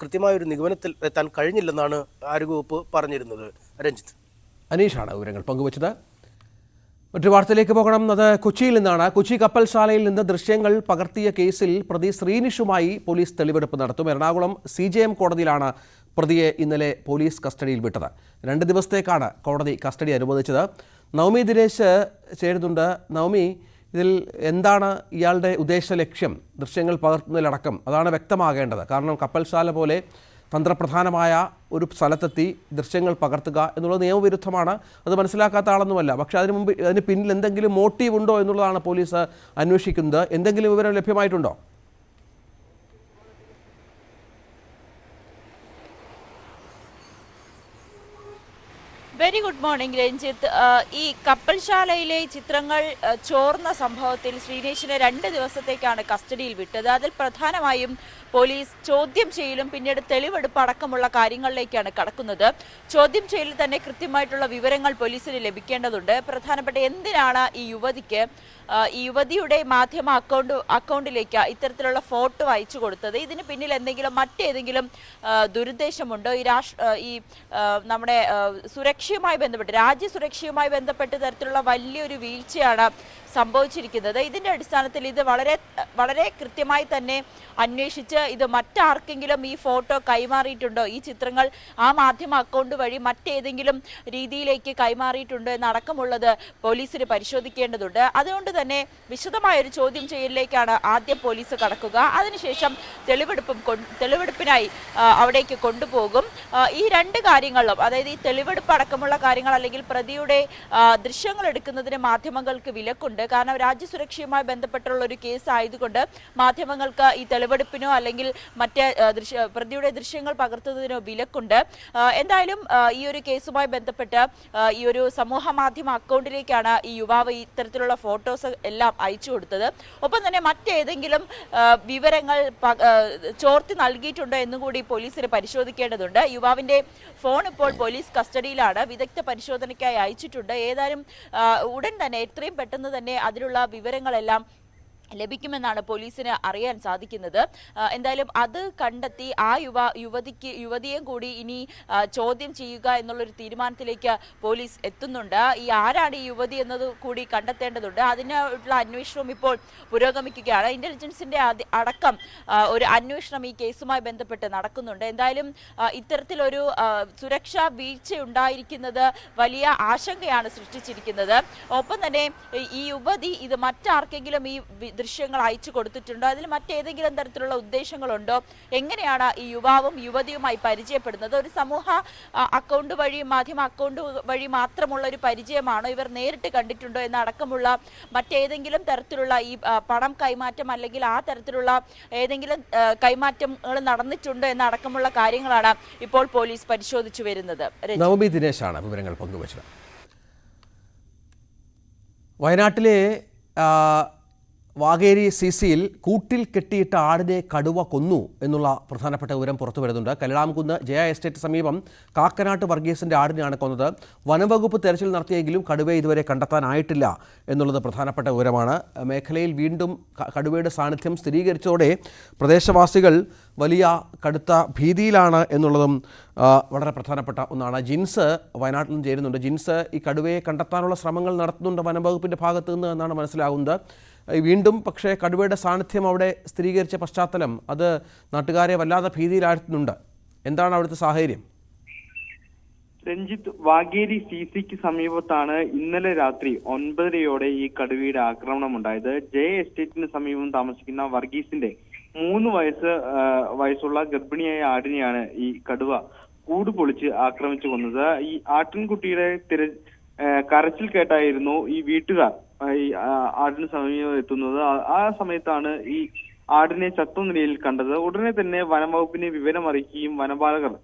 കൃത്യമായ ഒരു നിഗമനത്തിൽ എത്താൻ കഴിഞ്ഞില്ലെന്നാണ് ആരോഗ്യവകുപ്പ് പറഞ്ഞിരുന്നത്. രഞ്ജിത്ത്, അനീഷാണ് വിവരങ്ങൾ പങ്കുവച്ചത്. മറ്റൊരു വാർത്തയിലേക്ക് പോകണം. അത് കൊച്ചിയിൽ നിന്നാണ്. കൊച്ചി കപ്പൽശാലയിൽ നിന്ന് ദൃശ്യങ്ങൾ പകർത്തിയ കേസിൽ പ്രതി ശ്രീനിഷുമായി പോലീസ് തെളിവെടുപ്പ് നടത്തും. എറണാകുളം CJM കോടതിയിലാണ് പ്രതിയെ ഇന്നലെ പോലീസ് കസ്റ്റഡിയിൽ വിട്ടത്. 2 ദിവസത്തേക്കാണ് കോടതി കസ്റ്റഡി അനുവദിച്ചത്. നവമി ദിനേശ് ചേരുന്നുണ്ട്. നവമി, ഇതിൽ എന്താണ് ഇയാളുടെ ഉദ്ദേശ ലക്ഷ്യം? ദൃശ്യങ്ങൾ പകർത്തുന്നതിലടക്കം അതാണ് വ്യക്തമാകേണ്ടത്. കാരണം കപ്പൽശാല പോലെ തന്ത്രപ്രധാനമായ ഒരു സ്ഥലത്തെത്തി ദൃശ്യങ്ങൾ പകർത്തുക എന്നുള്ളത് നിയമവിരുദ്ധമാണ്. അത് മനസ്സിലാക്കാത്ത ആളൊന്നുമല്ല. പക്ഷേ അതിന് പിന്നിൽ എന്തെങ്കിലും മോട്ടീവ് ഉണ്ടോ എന്നുള്ളതാണ് പോലീസ് അന്വേഷിക്കുന്നത്. എന്തെങ്കിലും വിവരം ലഭ്യമായിട്ടുണ്ടോ? Very good morning Ranjith. ഈ കപ്പൽശാലയിലെ ചിത്രങ്ങൾ ചോർന്ന സംഭവത്തിൽ ശ്രീനേഷിനെ 2 ദിവസത്തേക്കാണ് കസ്റ്റഡിയിൽ വിട്ടത്. അതിൽ പ്രധാനമായും പോലീസ് ചോദ്യം ചെയ്യലും പിന്നീട് തെളിവെടുപ്പ് അടക്കമുള്ള കാര്യങ്ങളിലേക്കാണ് കടക്കുന്നത്. ചോദ്യം ചെയ്യലിൽ തന്നെ കൃത്യമായിട്ടുള്ള വിവരങ്ങൾ പോലീസിന് ലഭിക്കേണ്ടതുണ്ട്. പ്രധാനപ്പെട്ട എന്തിനാണ് ഈ യുവതിയുടെ മാധ്യമ അക്കൗണ്ടിലേക്ക് ഇത്തരത്തിലുള്ള ഫോട്ടോ അയച്ചു കൊടുത്തത്? ഇതിന് പിന്നിൽ മറ്റേതെങ്കിലും ദുരുദ്ദേശമുണ്ടോ? നമ്മുടെ സുരക്ഷയുമായി ബന്ധപ്പെട്ട്, രാജ്യസുരക്ഷയുമായി ബന്ധപ്പെട്ട് തരത്തിലുള്ള വലിയൊരു വീഴ്ചയാണ് സംഭവിച്ചിരിക്കുന്നത്. ഇതിന്റെ അടിസ്ഥാനത്തിൽ ഇത് വളരെ കൃത്യമായി തന്നെ അന്വേഷിച്ച് ഇത് മറ്റാർക്കെങ്കിലും ഈ ഫോട്ടോ കൈമാറിയിട്ടുണ്ടോ, ഈ ചിത്രങ്ങൾ ആ മാധ്യമ അക്കൗണ്ട് വഴി മറ്റേതെങ്കിലും രീതിയിലേക്ക് കൈമാറിയിട്ടുണ്ടോ എന്നടക്കമുള്ളത് പോലീസിന് പരിശോധിക്കേണ്ടതുണ്ട്. അതുകൊണ്ട് തന്നെ വിശദമായൊരു ചോദ്യം ചെയ്യലിലേക്കാണ് ആദ്യം പോലീസ് കടക്കുക. അതിനുശേഷം തെളിവെടുപ്പിനായി അവിടേക്ക് കൊണ്ടുപോകും. ഈ 2 കാര്യങ്ങളും, അതായത് ഈ തെളിവെടുപ്പ് അടക്കമുള്ള കാര്യങ്ങൾ അല്ലെങ്കിൽ പ്രതിയുടെ ദൃശ്യങ്ങൾ എടുക്കുന്നതിന് മാധ്യമങ്ങൾക്ക് വിലക്കുണ്ട്. കാരണം രാജ്യസുരക്ഷയുമായി ബന്ധപ്പെട്ടുള്ള ഒരു കേസ് ആയതുകൊണ്ട് മാധ്യമങ്ങൾക്ക് ഈ തെളിവെടുപ്പിനോ അല്ലെങ്കിൽ മറ്റ് പ്രതിയുടെ ദൃശ്യങ്ങൾ പകർത്തുന്നതിനോ വിലക്കുണ്ട്. എന്തായാലും ഈ ഒരു കേസുമായി ബന്ധപ്പെട്ട് ഈ ഒരു സമൂഹ മാധ്യമ അക്കൗണ്ടിലേക്കാണ് ഈ യുവാവ് ഇത്തരത്തിലുള്ള ഫോട്ടോസ് എല്ലാം അയച്ചു കൊടുത്തത്. ഒപ്പം തന്നെ മറ്റേതെങ്കിലും വിവരങ്ങൾ ചോർത്തി നൽകിയിട്ടുണ്ടോ എന്നും കൂടി പോലീസിന് പരിശോധിക്കേണ്ടതുണ്ട്. യുവാവിന്റെ ഫോൺ ഇപ്പോൾ പോലീസ് കസ്റ്റഡിയിലാണ്. വിദഗ്ധ പരിശോധനയ്ക്കായി അയച്ചിട്ടുണ്ട്. ഏതായാലും ഉടൻ തന്നെ, എത്രയും പെട്ടെന്ന് തന്നെ അതിലുള്ള വിവരങ്ങളെല്ലാം ലഭിക്കുമെന്നാണ് പോലീസിന് അറിയാൻ സാധിക്കുന്നത്. എന്തായാലും അത് കണ്ടെത്തി ആ യുവതിയെയും കൂടി ഇനി ചോദ്യം ചെയ്യുക എന്നുള്ളൊരു തീരുമാനത്തിലേക്ക് പോലീസ് എത്തുന്നുണ്ട്. ഈ ആരാണ് ഈ യുവതി എന്നത് കൂടി കണ്ടെത്തേണ്ടതുണ്ട്. അതിനുള്ള അന്വേഷണവും ഇപ്പോൾ പുരോഗമിക്കുകയാണ്. ഇന്റലിജൻസിന്റെ അടക്കം ഒരു അന്വേഷണം ഈ കേസുമായി ബന്ധപ്പെട്ട് നടക്കുന്നുണ്ട്. എന്തായാലും ഇത്തരത്തിലൊരു സുരക്ഷാ വീഴ്ചയുണ്ടായിരിക്കുന്നത് വലിയ ആശങ്കയാണ് സൃഷ്ടിച്ചിരിക്കുന്നത്. ഒപ്പം തന്നെ ഈ യുവതി ഇത് മറ്റാർക്കെങ്കിലും ഈ ദൃശ്യങ്ങൾ അയച്ചു കൊടുത്തിട്ടുണ്ടോ, അതിൽ മറ്റേതെങ്കിലും തരത്തിലുള്ള ഉദ്ദേശങ്ങളുണ്ടോ, എങ്ങനെയാണ് ഈ യുവാവും യുവതിയുമായി പരിചയപ്പെടുന്നത്, ഒരു സമൂഹ അക്കൗണ്ട് വഴി മാധ്യമ അക്കൗണ്ട് വഴി മാത്രമുള്ള ഒരു പരിചയമാണോ, ഇവർ നേരിട്ട് കണ്ടിട്ടുണ്ടോ എന്നടക്കമുള്ള മറ്റേതെങ്കിലും തരത്തിലുള്ള ഈ പണം കൈമാറ്റം അല്ലെങ്കിൽ ആ തരത്തിലുള്ള ഏതെങ്കിലും കൈമാറ്റങ്ങൾ നടന്നിട്ടുണ്ടോ എന്നടക്കമുള്ള കാര്യങ്ങളാണ് ഇപ്പോൾ പോലീസ് പരിശോധിച്ചു വരുന്നത്. നവമി ദിനേശാണ് വിവരങ്ങൾ പങ്കുവച്ചത്. വയനാട്ടിലെ വാഗേരി സിസിയിൽ കൂട്ടിൽ കെട്ടിയിട്ട ആടിനെ കടുവ കൊന്നു എന്നുള്ള പ്രധാനപ്പെട്ട വിവരം പുറത്തു വരുന്നുണ്ട്. കല്ലിടാംകുന്ന് ജയ എസ്റ്റേറ്റ് സമീപം കാക്കനാട്ട് വർഗീസിന്റെ ആടിനെയാണ് കൊന്നത്. വനംവകുപ്പ് തെരച്ചിൽ നടത്തിയെങ്കിലും കടുവയെ ഇതുവരെ കണ്ടെത്താനായിട്ടില്ല എന്നുള്ളത് പ്രധാനപ്പെട്ട വിവരമാണ്. മേഖലയിൽ വീണ്ടും കടുവയുടെ സാന്നിധ്യം സ്ഥിരീകരിച്ചതോടെ പ്രദേശവാസികൾ വലിയ കടുത്ത ഭീതിയിലാണ് എന്നുള്ളതും വളരെ പ്രധാനപ്പെട്ട ഒന്നാണ്. ജിൻസ് വയനാട്ടിൽ നിന്ന് ചേരുന്നുണ്ട്. ജിൻസ്, ഈ കടുവയെ കണ്ടെത്താനുള്ള ശ്രമങ്ങൾ നടത്തുന്നുണ്ട് വനംവകുപ്പിൻ്റെ ഭാഗത്തു നിന്ന് എന്നാണ് മനസ്സിലാകുന്നത്. വീണ്ടും പക്ഷേ കടുവയുടെ സാന്നിധ്യം അവിടെ സ്ഥിരീകരിച്ച പശ്ചാത്തലം അത് നാട്ടുകാരെ വല്ലാതെ ഭീതിയിലാഴ്ത്തുന്നുണ്ട്. എന്താണ് അവിടുത്തെ സാഹചര്യം? രഞ്ജിത്ത്, വാഗേരി സിസിക്ക് സമീപത്താണ് ഇന്നലെ രാത്രി 9:30 ഈ കടുവയുടെ ആക്രമണം ഉണ്ടായത്. ജെ എസ്റ്റേറ്റിന് സമീപം താമസിക്കുന്ന വർഗീസിന്റെ 3 വയസ്സുള്ള ഗർഭിണിയായ ആടിനെയാണ് ഈ കടുവ കൂട് പൊളിച്ച് ആക്രമിച്ചു കൊന്നത്. ഈ ആട്ടിൻകുട്ടിയുടെ കരച്ചിൽ കേട്ടായിരുന്നു ഈ വീട്ടുകാർ ഈ ആടിന് സമീപം എത്തുന്നത്. ആ സമയത്താണ് ഈ ആടിനെ ചത്ത നിലയിൽ കണ്ടത്. ഉടനെ തന്നെ വനംവകുപ്പിനെ വിവരം അറിയിക്കുകയും വനപാലകർ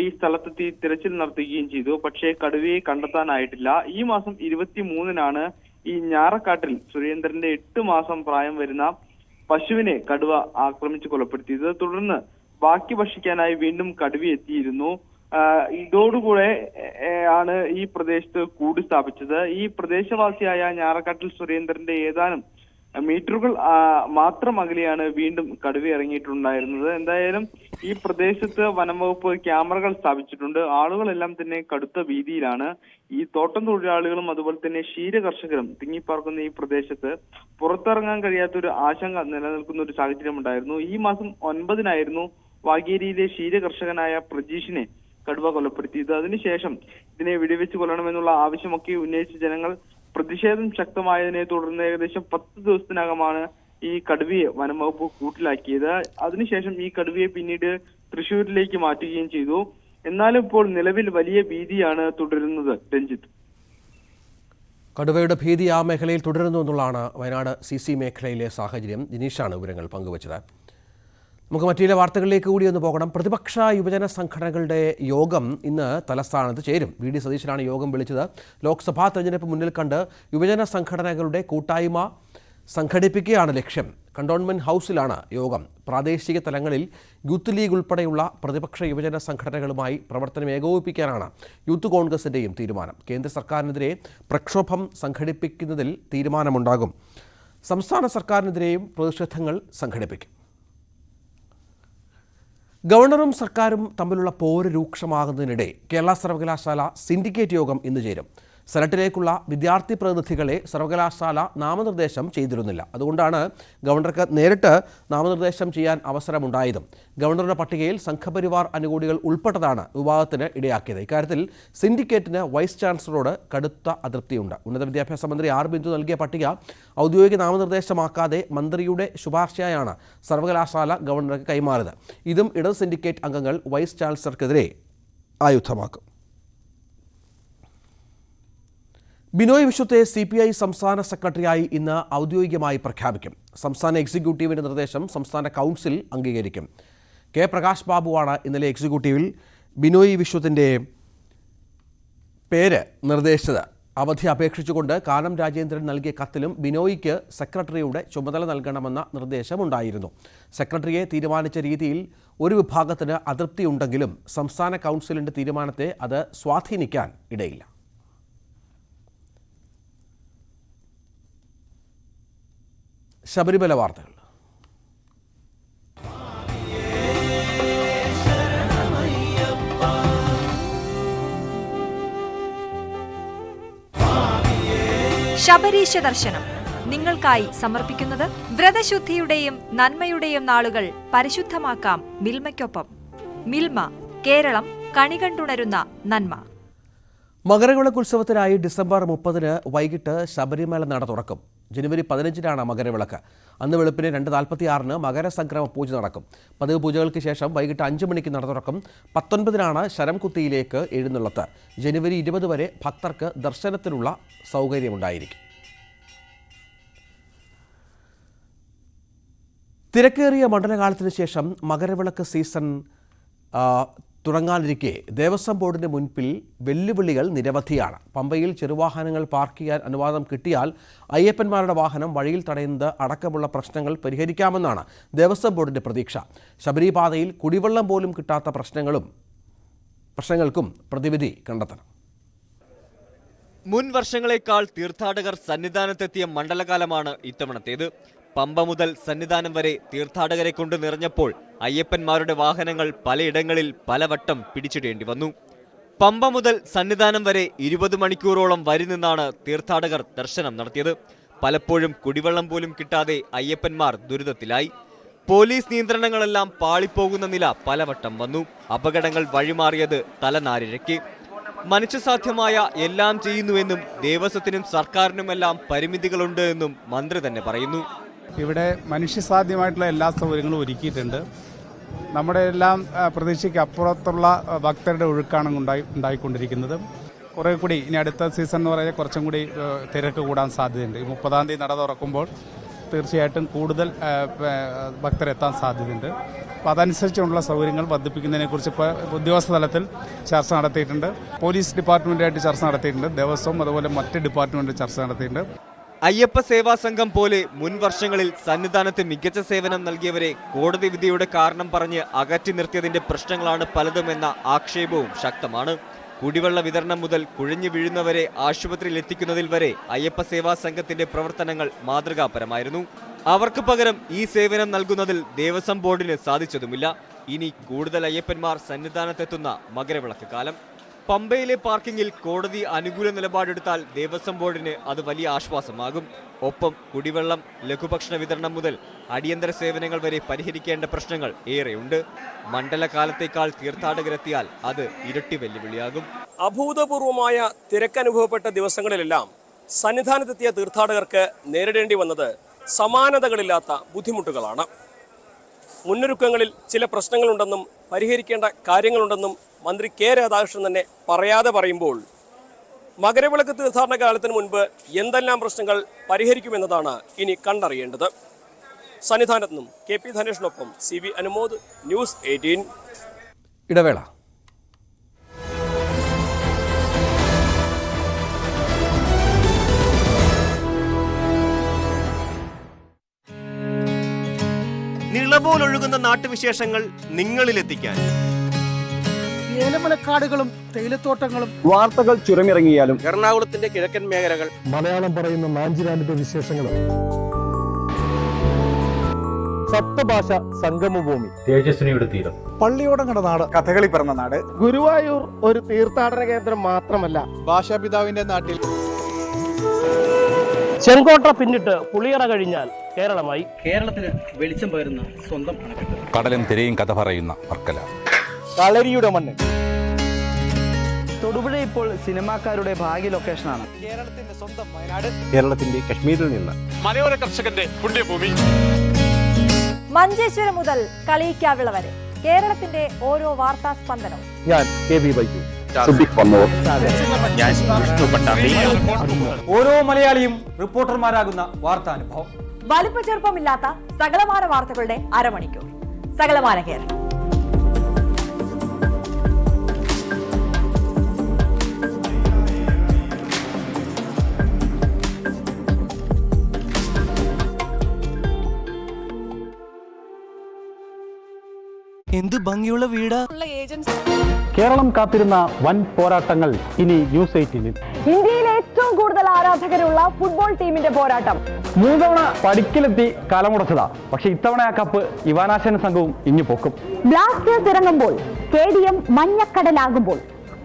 ഈ സ്ഥലത്തെത്തി തിരച്ചിൽ നടത്തുകയും ചെയ്തു. പക്ഷേ കടുവയെ കണ്ടെത്താനായിട്ടില്ല. ഈ മാസം 23-നാണ് ഈ ഞാറക്കാട്ടിൽ സുരേന്ദ്രന്റെ 8 മാസം പ്രായം വരുന്ന പശുവിനെ കടുവ ആക്രമിച്ച് കൊലപ്പെടുത്തിയത്. തുടർന്ന് ബാക്കി ഭക്ഷിക്കാനായി വീണ്ടും കടുവ എത്തിയിരുന്നു. ഇതോടുകൂടെ ആണ് ഈ പ്രദേശത്ത് കൂട് സ്ഥാപിച്ചത്. ഈ പ്രദേശവാസിയായ ഞാറക്കാട്ടിൽ സുരേന്ദ്രന്റെ ഏതാനും മീറ്ററുകൾ മാത്രം അകലെയാണ് വീണ്ടും കടുവ ഇറങ്ങിയിട്ടുണ്ടായിരുന്നത്. എന്തായാലും ഈ പ്രദേശത്ത് വനംവകുപ്പ് ക്യാമറകൾ സ്ഥാപിച്ചിട്ടുണ്ട്. ആളുകളെല്ലാം തന്നെ കടുത്ത ഭീതിയിലാണ്. ഈ തോട്ടം തൊഴിലാളികളും അതുപോലെ തന്നെ ക്ഷീരകർഷകരും തിങ്ങിപ്പാർക്കുന്ന ഈ പ്രദേശത്ത് പുറത്തിറങ്ങാൻ കഴിയാത്തൊരു ആശങ്ക നിലനിൽക്കുന്ന ഒരു സാഹചര്യം ഉണ്ടായിരുന്നു. ഈ മാസം 9-നായിരുന്നു വാഗേരിയിലെ ക്ഷീരകർഷകനായ പ്രജീഷിനെ കടുവ കൊലപ്പെടുത്തിയത്. അതിനുശേഷം ഇതിനെ വെടിവെച്ച് കൊല്ലണമെന്നുള്ള ആവശ്യമൊക്കെ ഉന്നയിച്ച ജനങ്ങൾ പ്രതിഷേധം ശക്തമായതിനെ തുടർന്ന് ഏകദേശം 10 ദിവസത്തിനകമാണ് ഈ കടുവയെ വനംവകുപ്പ് കൂട്ടിലാക്കിയത്. അതിനുശേഷം ഈ കടുവയെ പിന്നീട് തൃശ്ശൂരിലേക്ക് മാറ്റുകയും ചെയ്തു. എന്നാലും ഇപ്പോൾ നിലവിൽ വലിയ ഭീതിയാണ് തുടരുന്നത്. രഞ്ജിത്ത്, കടുവയുടെ ഭീതി ആ മേഖലയിൽ തുടരുന്നു എന്നുള്ളതാണ് വയനാട് സിസി മേഖലയിലെ സാഹചര്യം. ദിനീഷാണ് വിവരങ്ങൾ പങ്കുവച്ചത്. നമുക്ക് മറ്റു വാർത്തകളിലേക്ക് കൂടി ഒന്ന് പോകണം. പ്രതിപക്ഷ യുവജന സംഘടനകളുടെ യോഗം ഇന്ന് തലസ്ഥാനത്ത് ചേരും. വി ഡി സതീശനാണ് യോഗം വിളിച്ചത്. ലോക്സഭാ തെരഞ്ഞെടുപ്പ് മുന്നിൽ കണ്ട് യുവജന സംഘടനകളുടെ കൂട്ടായ്മ സംഘടിപ്പിക്കുകയാണ് ലക്ഷ്യം. കണ്ടോൺമെന്റ് ഹൗസിലാണ് യോഗം. പ്രാദേശിക തലങ്ങളിൽ യൂത്ത് ലീഗ് ഉൾപ്പെടെയുള്ള പ്രതിപക്ഷ യുവജന സംഘടനകളുമായി പ്രവർത്തനം ഏകോപിപ്പിക്കാനാണ് യൂത്ത് കോൺഗ്രസിൻ്റെയും തീരുമാനം. കേന്ദ്ര സർക്കാരിനെതിരെ പ്രക്ഷോഭം സംഘടിപ്പിക്കുന്നതിൽ തീരുമാനമുണ്ടാകും. സംസ്ഥാന സർക്കാരിനെതിരെയും പ്രതിഷേധങ്ങൾ സംഘടിപ്പിക്കും. ഗവർണറും സർക്കാരും തമ്മിലുള്ള പോര് രൂക്ഷമാകുന്നതിനിടെ കേരള സർവകലാശാല സിൻഡിക്കേറ്റ് യോഗം ഇന്ന് ചേരും. സെനറ്റിലേക്കുള്ള വിദ്യാർത്ഥി പ്രതിനിധികളെ സർവകലാശാല നാമനിർദ്ദേശം ചെയ്തിരുന്നില്ല. അതുകൊണ്ടാണ് ഗവർണർക്ക് നേരിട്ട് നാമനിർദ്ദേശം ചെയ്യാൻ അവസരമുണ്ടായതും. ഗവർണറുടെ പട്ടികയിൽ സംഘപരിവാർ അനുകൂലികൾ ഉൾപ്പെട്ടതാണ് വിവാദത്തിന് ഇടയാക്കിയത്. ഇക്കാര്യത്തിൽ സിൻഡിക്കേറ്റിന് വൈസ് ചാൻസലറോട് കടുത്ത അതൃപ്തിയുണ്ട്. ഉന്നത വിദ്യാഭ്യാസ മന്ത്രി ആർ ബിന്ദു നൽകിയ പട്ടിക ഔദ്യോഗിക നാമനിർദ്ദേശമാക്കാതെ മന്ത്രിയുടെ ശുപാർശയായാണ് സർവകലാശാല ഗവർണർക്ക് കൈമാറിയത്. ഇതും ഇടത് സിൻഡിക്കേറ്റ് അംഗങ്ങൾ വൈസ് ചാൻസലർക്കെതിരെ ആയുധമാക്കും. ബിനോയ് വിശ്വത്തെ CPI സംസ്ഥാന സെക്രട്ടറിയായി ഇന്ന് ഔദ്യോഗികമായി പ്രഖ്യാപിക്കും. സംസ്ഥാന എക്സിക്യൂട്ടീവിൻ്റെ നിർദ്ദേശം സംസ്ഥാന കൗൺസിൽ അംഗീകരിക്കും. കെ പ്രകാശ് ബാബുവാണ് ഇന്നലെ എക്സിക്യൂട്ടീവിൽ ബിനോയ് വിശ്വത്തിൻ്റെ പേര് നിർദ്ദേശിച്ചത്. അവധി അപേക്ഷിച്ചുകൊണ്ട് കാനം രാജേന്ദ്രൻ നൽകിയ കത്തിലും ബിനോയിക്ക് സെക്രട്ടറിയുടെ ചുമതല നൽകണമെന്ന നിർദ്ദേശമുണ്ടായിരുന്നു. സെക്രട്ടറിയെ തീരുമാനിച്ച രീതിയിൽ ഒരു വിഭാഗത്തിന് അതൃപ്തിയുണ്ടെങ്കിലും സംസ്ഥാന കൗൺസിലിൻ്റെ തീരുമാനത്തെ അത് സ്വാധീനിക്കാൻ ഇടയില്ല. ശബരിമല വാർത്തകൾ. ശബരീശ ദർശനം നിങ്ങൾക്കായി സമർപ്പിക്കുന്നത് വ്രതശുദ്ധിയുടെയും നന്മയുടെയും നാളുകൾ പരിശുദ്ധമാക്കാം മിൽമയ്ക്കൊപ്പം. മിൽമ, കേരളം കണികണ്ടുണരുന്ന നന്മ. മകരവിളക്ക് ഉത്സവത്തിനായി ഡിസംബർ 30 വൈകിട്ട് ശബരിമല നട തുറക്കും. ജനുവരി 15 മകരവിളക്ക്. അന്ന് വെളുപ്പിന് 2:46 മകരസംക്രമ പൂജ നടക്കും. പതിവ് പൂജകൾക്ക് ശേഷം വൈകിട്ട് 5 മണിക്ക് നട തുറക്കും. 19 ശരംകുത്തിയിലേക്ക് എഴുന്നള്ളത്ത്. ജനുവരി 20 വരെ ഭക്തർക്ക് ദർശനത്തിനുള്ള സൗകര്യമുണ്ടായിരിക്കും. തിരക്കേറിയ മണ്ഡലകാലത്തിന് ശേഷം മകരവിളക്ക് സീസൺ തുടങ്ങാനിരിക്കെ ദേവസ്വം ബോർഡിന് മുൻപിൽ വെല്ലുവിളികൾ നിരവധിയാണ്. പമ്പയിൽ ചെറുവാഹനങ്ങൾ പാർക്ക് ചെയ്യാൻ അനുവാദം കിട്ടിയാൽ അയ്യപ്പന്മാരുടെ വാഹനം വഴിയിൽ തടയുന്നത് അടക്കമുള്ള പ്രശ്നങ്ങൾ പരിഹരിക്കാമെന്നാണ് ദേവസ്വം ബോർഡിന്റെ പ്രതീക്ഷ. ശബരിപാതയിൽ കുടിവെള്ളം പോലും കിട്ടാത്ത പ്രശ്നങ്ങൾക്കും പ്രതിവിധി കണ്ടെത്തണം. മുൻ വർഷങ്ങളെക്കാൾ തീർത്ഥാടകർ സന്നിധാനത്തെത്തിയ മണ്ഡലകാലമാണ് ഇത്തവണത്തേത്. പമ്പ മുതൽ സന്നിധാനം വരെ തീർത്ഥാടകരെ കൊണ്ട് നിറഞ്ഞപ്പോൾ അയ്യപ്പന്മാരുടെ വാഹനങ്ങൾ പലയിടങ്ങളിൽ പലവട്ടം പിടിച്ചിടേണ്ടി വന്നു. പമ്പ മുതൽ സന്നിധാനം വരെ 20 മണിക്കൂറോളം വരി നിന്നാണ് തീർത്ഥാടകർ ദർശനം നടത്തിയത്. പലപ്പോഴും കുടിവെള്ളം പോലും കിട്ടാതെ അയ്യപ്പന്മാർ ദുരിതത്തിലായി. പോലീസ് നിയന്ത്രണങ്ങളെല്ലാം പാളിപ്പോകുന്ന നില പലവട്ടം വന്നു. അപകടങ്ങൾ വഴിമാറിയത് തലനാരിഴയ്ക്ക്. മനുഷ്യസാധ്യമായ എല്ലാം ചെയ്യുന്നുവെന്നും ദേവസ്വത്തിനും സർക്കാരിനുമെല്ലാം പരിമിതികളുണ്ട് എന്നും മന്ത്രി തന്നെ പറയുന്നു. ഇവിടെ മനുഷ്യസാധ്യമായിട്ടുള്ള എല്ലാ സൗകര്യങ്ങളും ഒരുക്കിയിട്ടുണ്ട്. നമ്മുടെ എല്ലാം പ്രതീക്ഷയ്ക്ക് അപ്പുറത്തുള്ള ഭക്തരുടെ ഒഴുക്കാണ് ഉണ്ടായിക്കൊണ്ടിരിക്കുന്നത്. കുറേ കൂടി ഇനി അടുത്ത സീസൺ എന്ന് പറയുന്നത് കുറച്ചും കൂടി തിരക്ക് കൂടാൻ സാധ്യതയുണ്ട്. 30-ാം തീയതി നട തുറക്കുമ്പോൾ തീർച്ചയായിട്ടും കൂടുതൽ ഭക്തരെത്താൻ സാധ്യതയുണ്ട്. അപ്പോൾ അതനുസരിച്ചുള്ള സൗകര്യങ്ങൾ വർദ്ധിപ്പിക്കുന്നതിനെക്കുറിച്ച് ഇപ്പോൾ ഉദ്യോഗസ്ഥ തലത്തിൽ ചർച്ച നടത്തിയിട്ടുണ്ട്. പോലീസ് ഡിപ്പാർട്ട്മെൻറ്റായിട്ട് ചർച്ച നടത്തിയിട്ടുണ്ട്. ദേവസ്വം അതുപോലെ മറ്റ് ഡിപ്പാർട്ട്മെൻറ്റ് ചർച്ച നടത്തിയിട്ടുണ്ട്. അയ്യപ്പ സേവാ സംഘം പോലെ മുൻ വർഷങ്ങളിൽ സന്നിധാനത്ത് മികച്ച സേവനം നൽകിയവരെ കോടതി വിധിയുടെ കാരണം പറഞ്ഞ് അകറ്റി നിർത്തിയതിന്റെ പ്രശ്നങ്ങളാണ് പലതുമെന്ന ആക്ഷേപവും ശക്തമാണ്. കുടിവെള്ള വിതരണം മുതൽ കുഴഞ്ഞു വീഴുന്നവരെ ആശുപത്രിയിൽ എത്തിക്കുന്നതിൽ വരെ അയ്യപ്പ സേവാ സംഘത്തിന്റെ പ്രവർത്തനങ്ങൾ മാതൃകാപരമായിരുന്നു. അവർക്ക് പകരം ഈ സേവനം നൽകുന്നതിൽ ദേവസ്വം ബോർഡിന് സാധിച്ചതുമില്ല. ഇനി കൂടുതൽ അയ്യപ്പന്മാർ സന്നിധാനത്തെത്തുന്ന മകരവിളക്ക് കാലം. പമ്പയിലെ പാർക്കിങ്ങിൽ കോടതി അനുകൂല നിലപാടെടുത്താൽ ദേവസ്വം ബോർഡിന് അത് വലിയ ആശ്വാസമാകും. ഒപ്പം കുടിവെള്ളം, ലഘുഭക്ഷണ വിതരണം മുതൽ അടിയന്തര സേവനങ്ങൾ വരെ പരിഹരിക്കേണ്ട പ്രശ്നങ്ങൾ ഏറെയുണ്ട്. മണ്ഡലകാലത്തേക്കാൾ തീർത്ഥാടകരെത്തിയാൽ അത് ഇരട്ടി വെല്ലുവിളിയാകും. അഭൂതപൂർവമായ തിരക്കനുഭവപ്പെട്ട ദിവസങ്ങളിലെല്ലാം സന്നിധാനത്തെത്തിയ തീർത്ഥാടകർക്ക് നേരിടേണ്ടി വന്നത് സമാനതകളില്ലാത്ത ബുദ്ധിമുട്ടുകളാണ്. മുന്നൊരുക്കങ്ങളിൽ ചില പ്രശ്നങ്ങളുണ്ടെന്നും പരിഹരിക്കേണ്ട കാര്യങ്ങളുണ്ടെന്നും മന്ത്രി കെ രാധാകൃഷ്ണൻ തന്നെ പറയാതെ പറയുമ്പോൾ മകരവിളക്ക് തീർത്ഥാടന കാലത്തിന് മുൻപ് എന്തെല്ലാം പ്രശ്നങ്ങൾ പരിഹരിക്കുമെന്നതാണ് ഇനി കണ്ടറിയേണ്ടത്. സന്നിധാനത്ത് നിന്നും KP ധനേഷിനൊപ്പം CV അനുമോദ്, ന്യൂസ് 18. ഇടവേള. നിളപോലൊഴുകുന്ന നാട്ടുവിശേഷങ്ങൾ നിങ്ങളിലെത്തിക്കാൻ ഏലമലക്കാടുകളും തേയിലത്തോട്ടങ്ങളും വാർത്തകൾ ചുരമിറങ്ങിയാലും എറണാകുളത്തിന്റെ കിഴക്കൻ മേഖലകൾ, മലയാളം പറയുന്ന മാഞ്ചിരാന്റെ വിശേഷങ്ങളും, സപ്തഭാഷ സംഗമഭൂമി, തേജസ്വിനിയുടെ തീരം, പള്ളിയോടങ്ങളുടെ നാട്, കഥകളി പിറന്ന നാട്. ഗുരുവായൂർ ഒരു തീർത്ഥാടന കേന്ദ്രം മാത്രമല്ല, ഭാഷാപിതാവിന്റെ നാട്ടിൽ ചെങ്കോട്ട പിന്നിട്ട് പുളിയറ കഴിഞ്ഞാൽ കേരളമായി. കേരളത്തിന് വെളിച്ചം പകരുന്ന സ്വന്തം കടലും തിരയും കഥ പറയുന്ന വർക്കല, കളരിയുടെ മണ്ണ്. തൊടുപുഴ ഇപ്പോൾ സിനിമാക്കാരുടെ ഭാഗ്യ ലൊക്കേഷനാണ്. കേരളത്തിന്റെ സ്വന്തം വയനാട്, കേരളത്തിന്റെ കശ്മീരിൽ നിന്ന്, മലയോര കർഷകന്റെ പുണ്യഭൂമി. മഞ്ചേശ്വരം മുതൽ കളിയിക്കാവിള വരെ കേരളത്തിന്റെ ഓരോ വാർത്താ സ്പന്ദനവും. ഞാൻ KV ബൈജു. ഓരോ മലയാളിയും റിപ്പോർട്ടർമാരാകുന്ന വാർത്താനുഭവം. വലിപ്പ ചെറുപ്പമില്ലാത്ത സകലമാന വാർത്തകളുടെ അരമണിക്കൂർ. സകലമാന കേരളം. എന്ത് ഭംഗിയുള്ള വീടാ. കേരളം കാത്തിരുന്ന വൻ പോരാട്ടങ്ങൾ ഇനി ന്യൂസ് 18-ൽ. ഇന്ത്യയിൽ ഏറ്റവും കൂടുതൽ ആരാധകരുള്ള ഫുട്ബോൾ ടീമിന്റെ പോരാട്ടം. 3 തവണ പടിക്കലെത്തി കാലമുടച്ചതാ. പക്ഷെ ഇത്തവണ ആ കപ്പ് ഇവാനാശൻ സംഘവും ഇഞ്ഞു പൊക്കും. ബ്ലാസ്റ്റേഴ്സ് ഇറങ്ങുമ്പോൾ സ്റ്റേഡിയം മഞ്ഞക്കടലാകുമ്പോൾ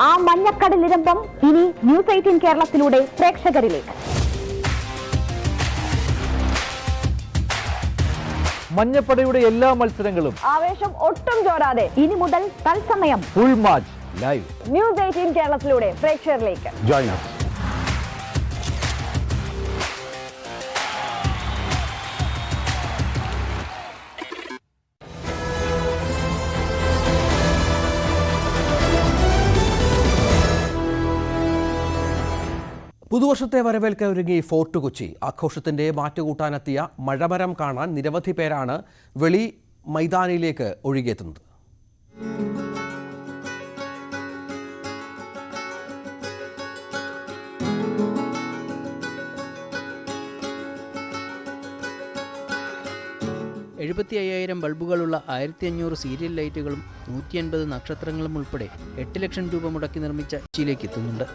ആ മഞ്ഞക്കടലിരമ്പം ഇനി ന്യൂസ് 18 കേരളത്തിലൂടെ പ്രേക്ഷകരിലേക്ക്. മഞ്ഞപ്പടയുടെ എല്ലാ മത്സരങ്ങളും ആവേശം ഒട്ടും ചോരാതെ ഇനി മുതൽ തത്സമയം ഫുൾ മാച്ച് ലൈവ് ന്യൂസ് 18 കേരളത്തിലൂടെ പ്രേക്ഷകരിലേക്ക്. Join us. പുതുവർഷത്തെ വരവേൽക്കാൻ ഒരുങ്ങി ഫോർട്ട് കൊച്ചി. ആഘോഷത്തിന്റെ മാറ്റുകൂട്ടാനെത്തിയ മഴമരം കാണാൻ നിരവധി പേരാണ് വെളി മൈതാനിയിലേക്ക് ഒഴുകിയെത്തുന്നത്. ബൾബുകളുള്ള 1500 സീരിയൽ ലൈറ്റുകളും 150 നക്ഷത്രങ്ങളും ഉൾപ്പെടെ 8 ലക്ഷം രൂപ മുടക്കി നിർമ്മിച്ച കൊച്ചിയിലേക്ക് എത്തുന്നുണ്ട്.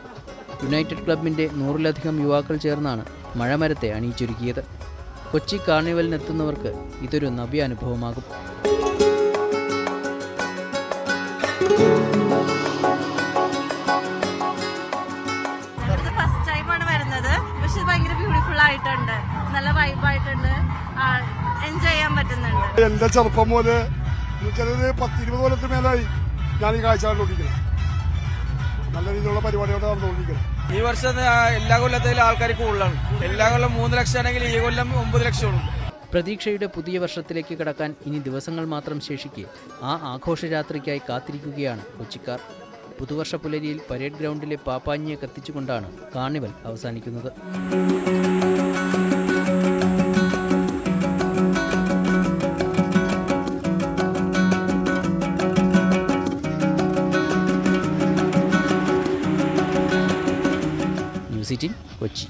യുണൈറ്റഡ് ക്ലബിൻ്റെ 100-ലധികം യുവാക്കൾ ചേർന്നാണ് മഴമരത്തെ അണിയിച്ചൊരുക്കിയത്. കൊച്ചി കാർണിവലിനെത്തുന്നവർക്ക് ഇതൊരു നവ്യാനുഭവമാകും. ഫസ്റ്റ് ടൈമാണ് വരുന്നത്. പക്ഷെ ഭയങ്കര ബ്യൂട്ടിഫുൾ ആയിട്ടുണ്ട്, നല്ല വൈബായിട്ടുണ്ട്, എൻജോയ് ചെയ്യാൻ പറ്റുന്നുണ്ട്. എന്റെ ചെറുപ്പം പോലെ 10-20 കൊല്ലത്തിന് മേലായി ഞാൻ ഈ കാഴ്ച കണ്ടുകൊണ്ടിരിക്കുന്നത്. നല്ല രീതിയിലുള്ള പരിപാടിയോടെ നടന്നുകൊണ്ടിരിക്കുന്നത്. ഈ വർഷം എല്ലാ കൊല്ലത്തിലും ആൾക്കാർ കൂടുതലാണ്. എല്ലാ കൊല്ലം 3 ലക്ഷം ആണെങ്കിൽ ഈ കൊല്ലം 9 ലക്ഷമാണ്. പ്രതീക്ഷയുടെ പുതിയ വർഷത്തിലേക്ക് കടക്കാൻ ഇനി ദിവസങ്ങൾ മാത്രം ശേഷിക്കെ ആ ആഘോഷരാത്രിക്കായി കാത്തിരിക്കുകയാണ് കൊച്ചിക്കാർ. പുതുവർഷ പുലരിയിൽ പരേഡ് ഗ്രൗണ്ടിലെ പാപ്പാഞ്ഞിയെ കത്തിച്ചുകൊണ്ടാണ് കാർണിവൽ അവസാനിക്കുന്നത്. കൊച്ചി.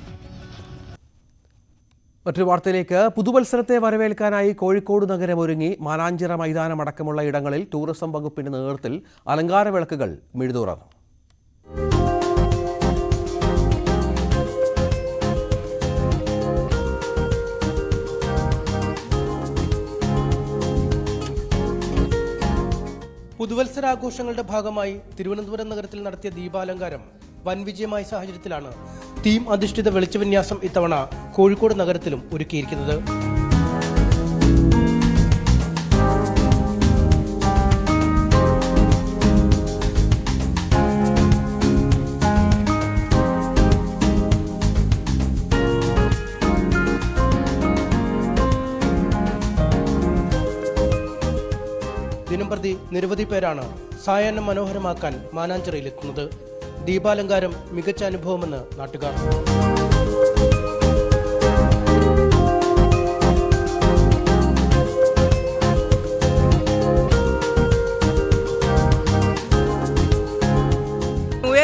മറ്റൊരു വാർത്തയിലേക്ക്. പുതുവത്സരത്തെ വരവേൽക്കാനായി കോഴിക്കോട് നഗരം ഒരുങ്ങി. മാനാഞ്ചിറ മൈതാനം അടക്കമുള്ള ഇടങ്ങളിൽ ടൂറിസം വകുപ്പിന്റെ നേതൃത്വത്തിൽ അലങ്കാര വിളക്കുകൾ മിഴുതുറന്നു. പുതുവത്സരാഘോഷങ്ങളുടെ ഭാഗമായി തിരുവനന്തപുരം നഗരത്തിൽ നടത്തിയ ദീപാലങ്കാരം വൻ വിജയമായ സാഹചര്യത്തിലാണ് തീം അധിഷ്ഠിത വെളിച്ചവിന്യാസം ഇത്തവണ കോഴിക്കോട് നഗരത്തിലും ഒരുക്കിയിരിക്കുന്നത്. ദിനംപ്രതി നിരവധി പേരാണ് സായാഹ്നം മനോഹരമാക്കാൻ മാനാഞ്ചിറയിലെത്തുന്നത്. ദീപാലങ്കാരം മികച്ച അനുഭവമെന്ന് നാട്ടുകാർ.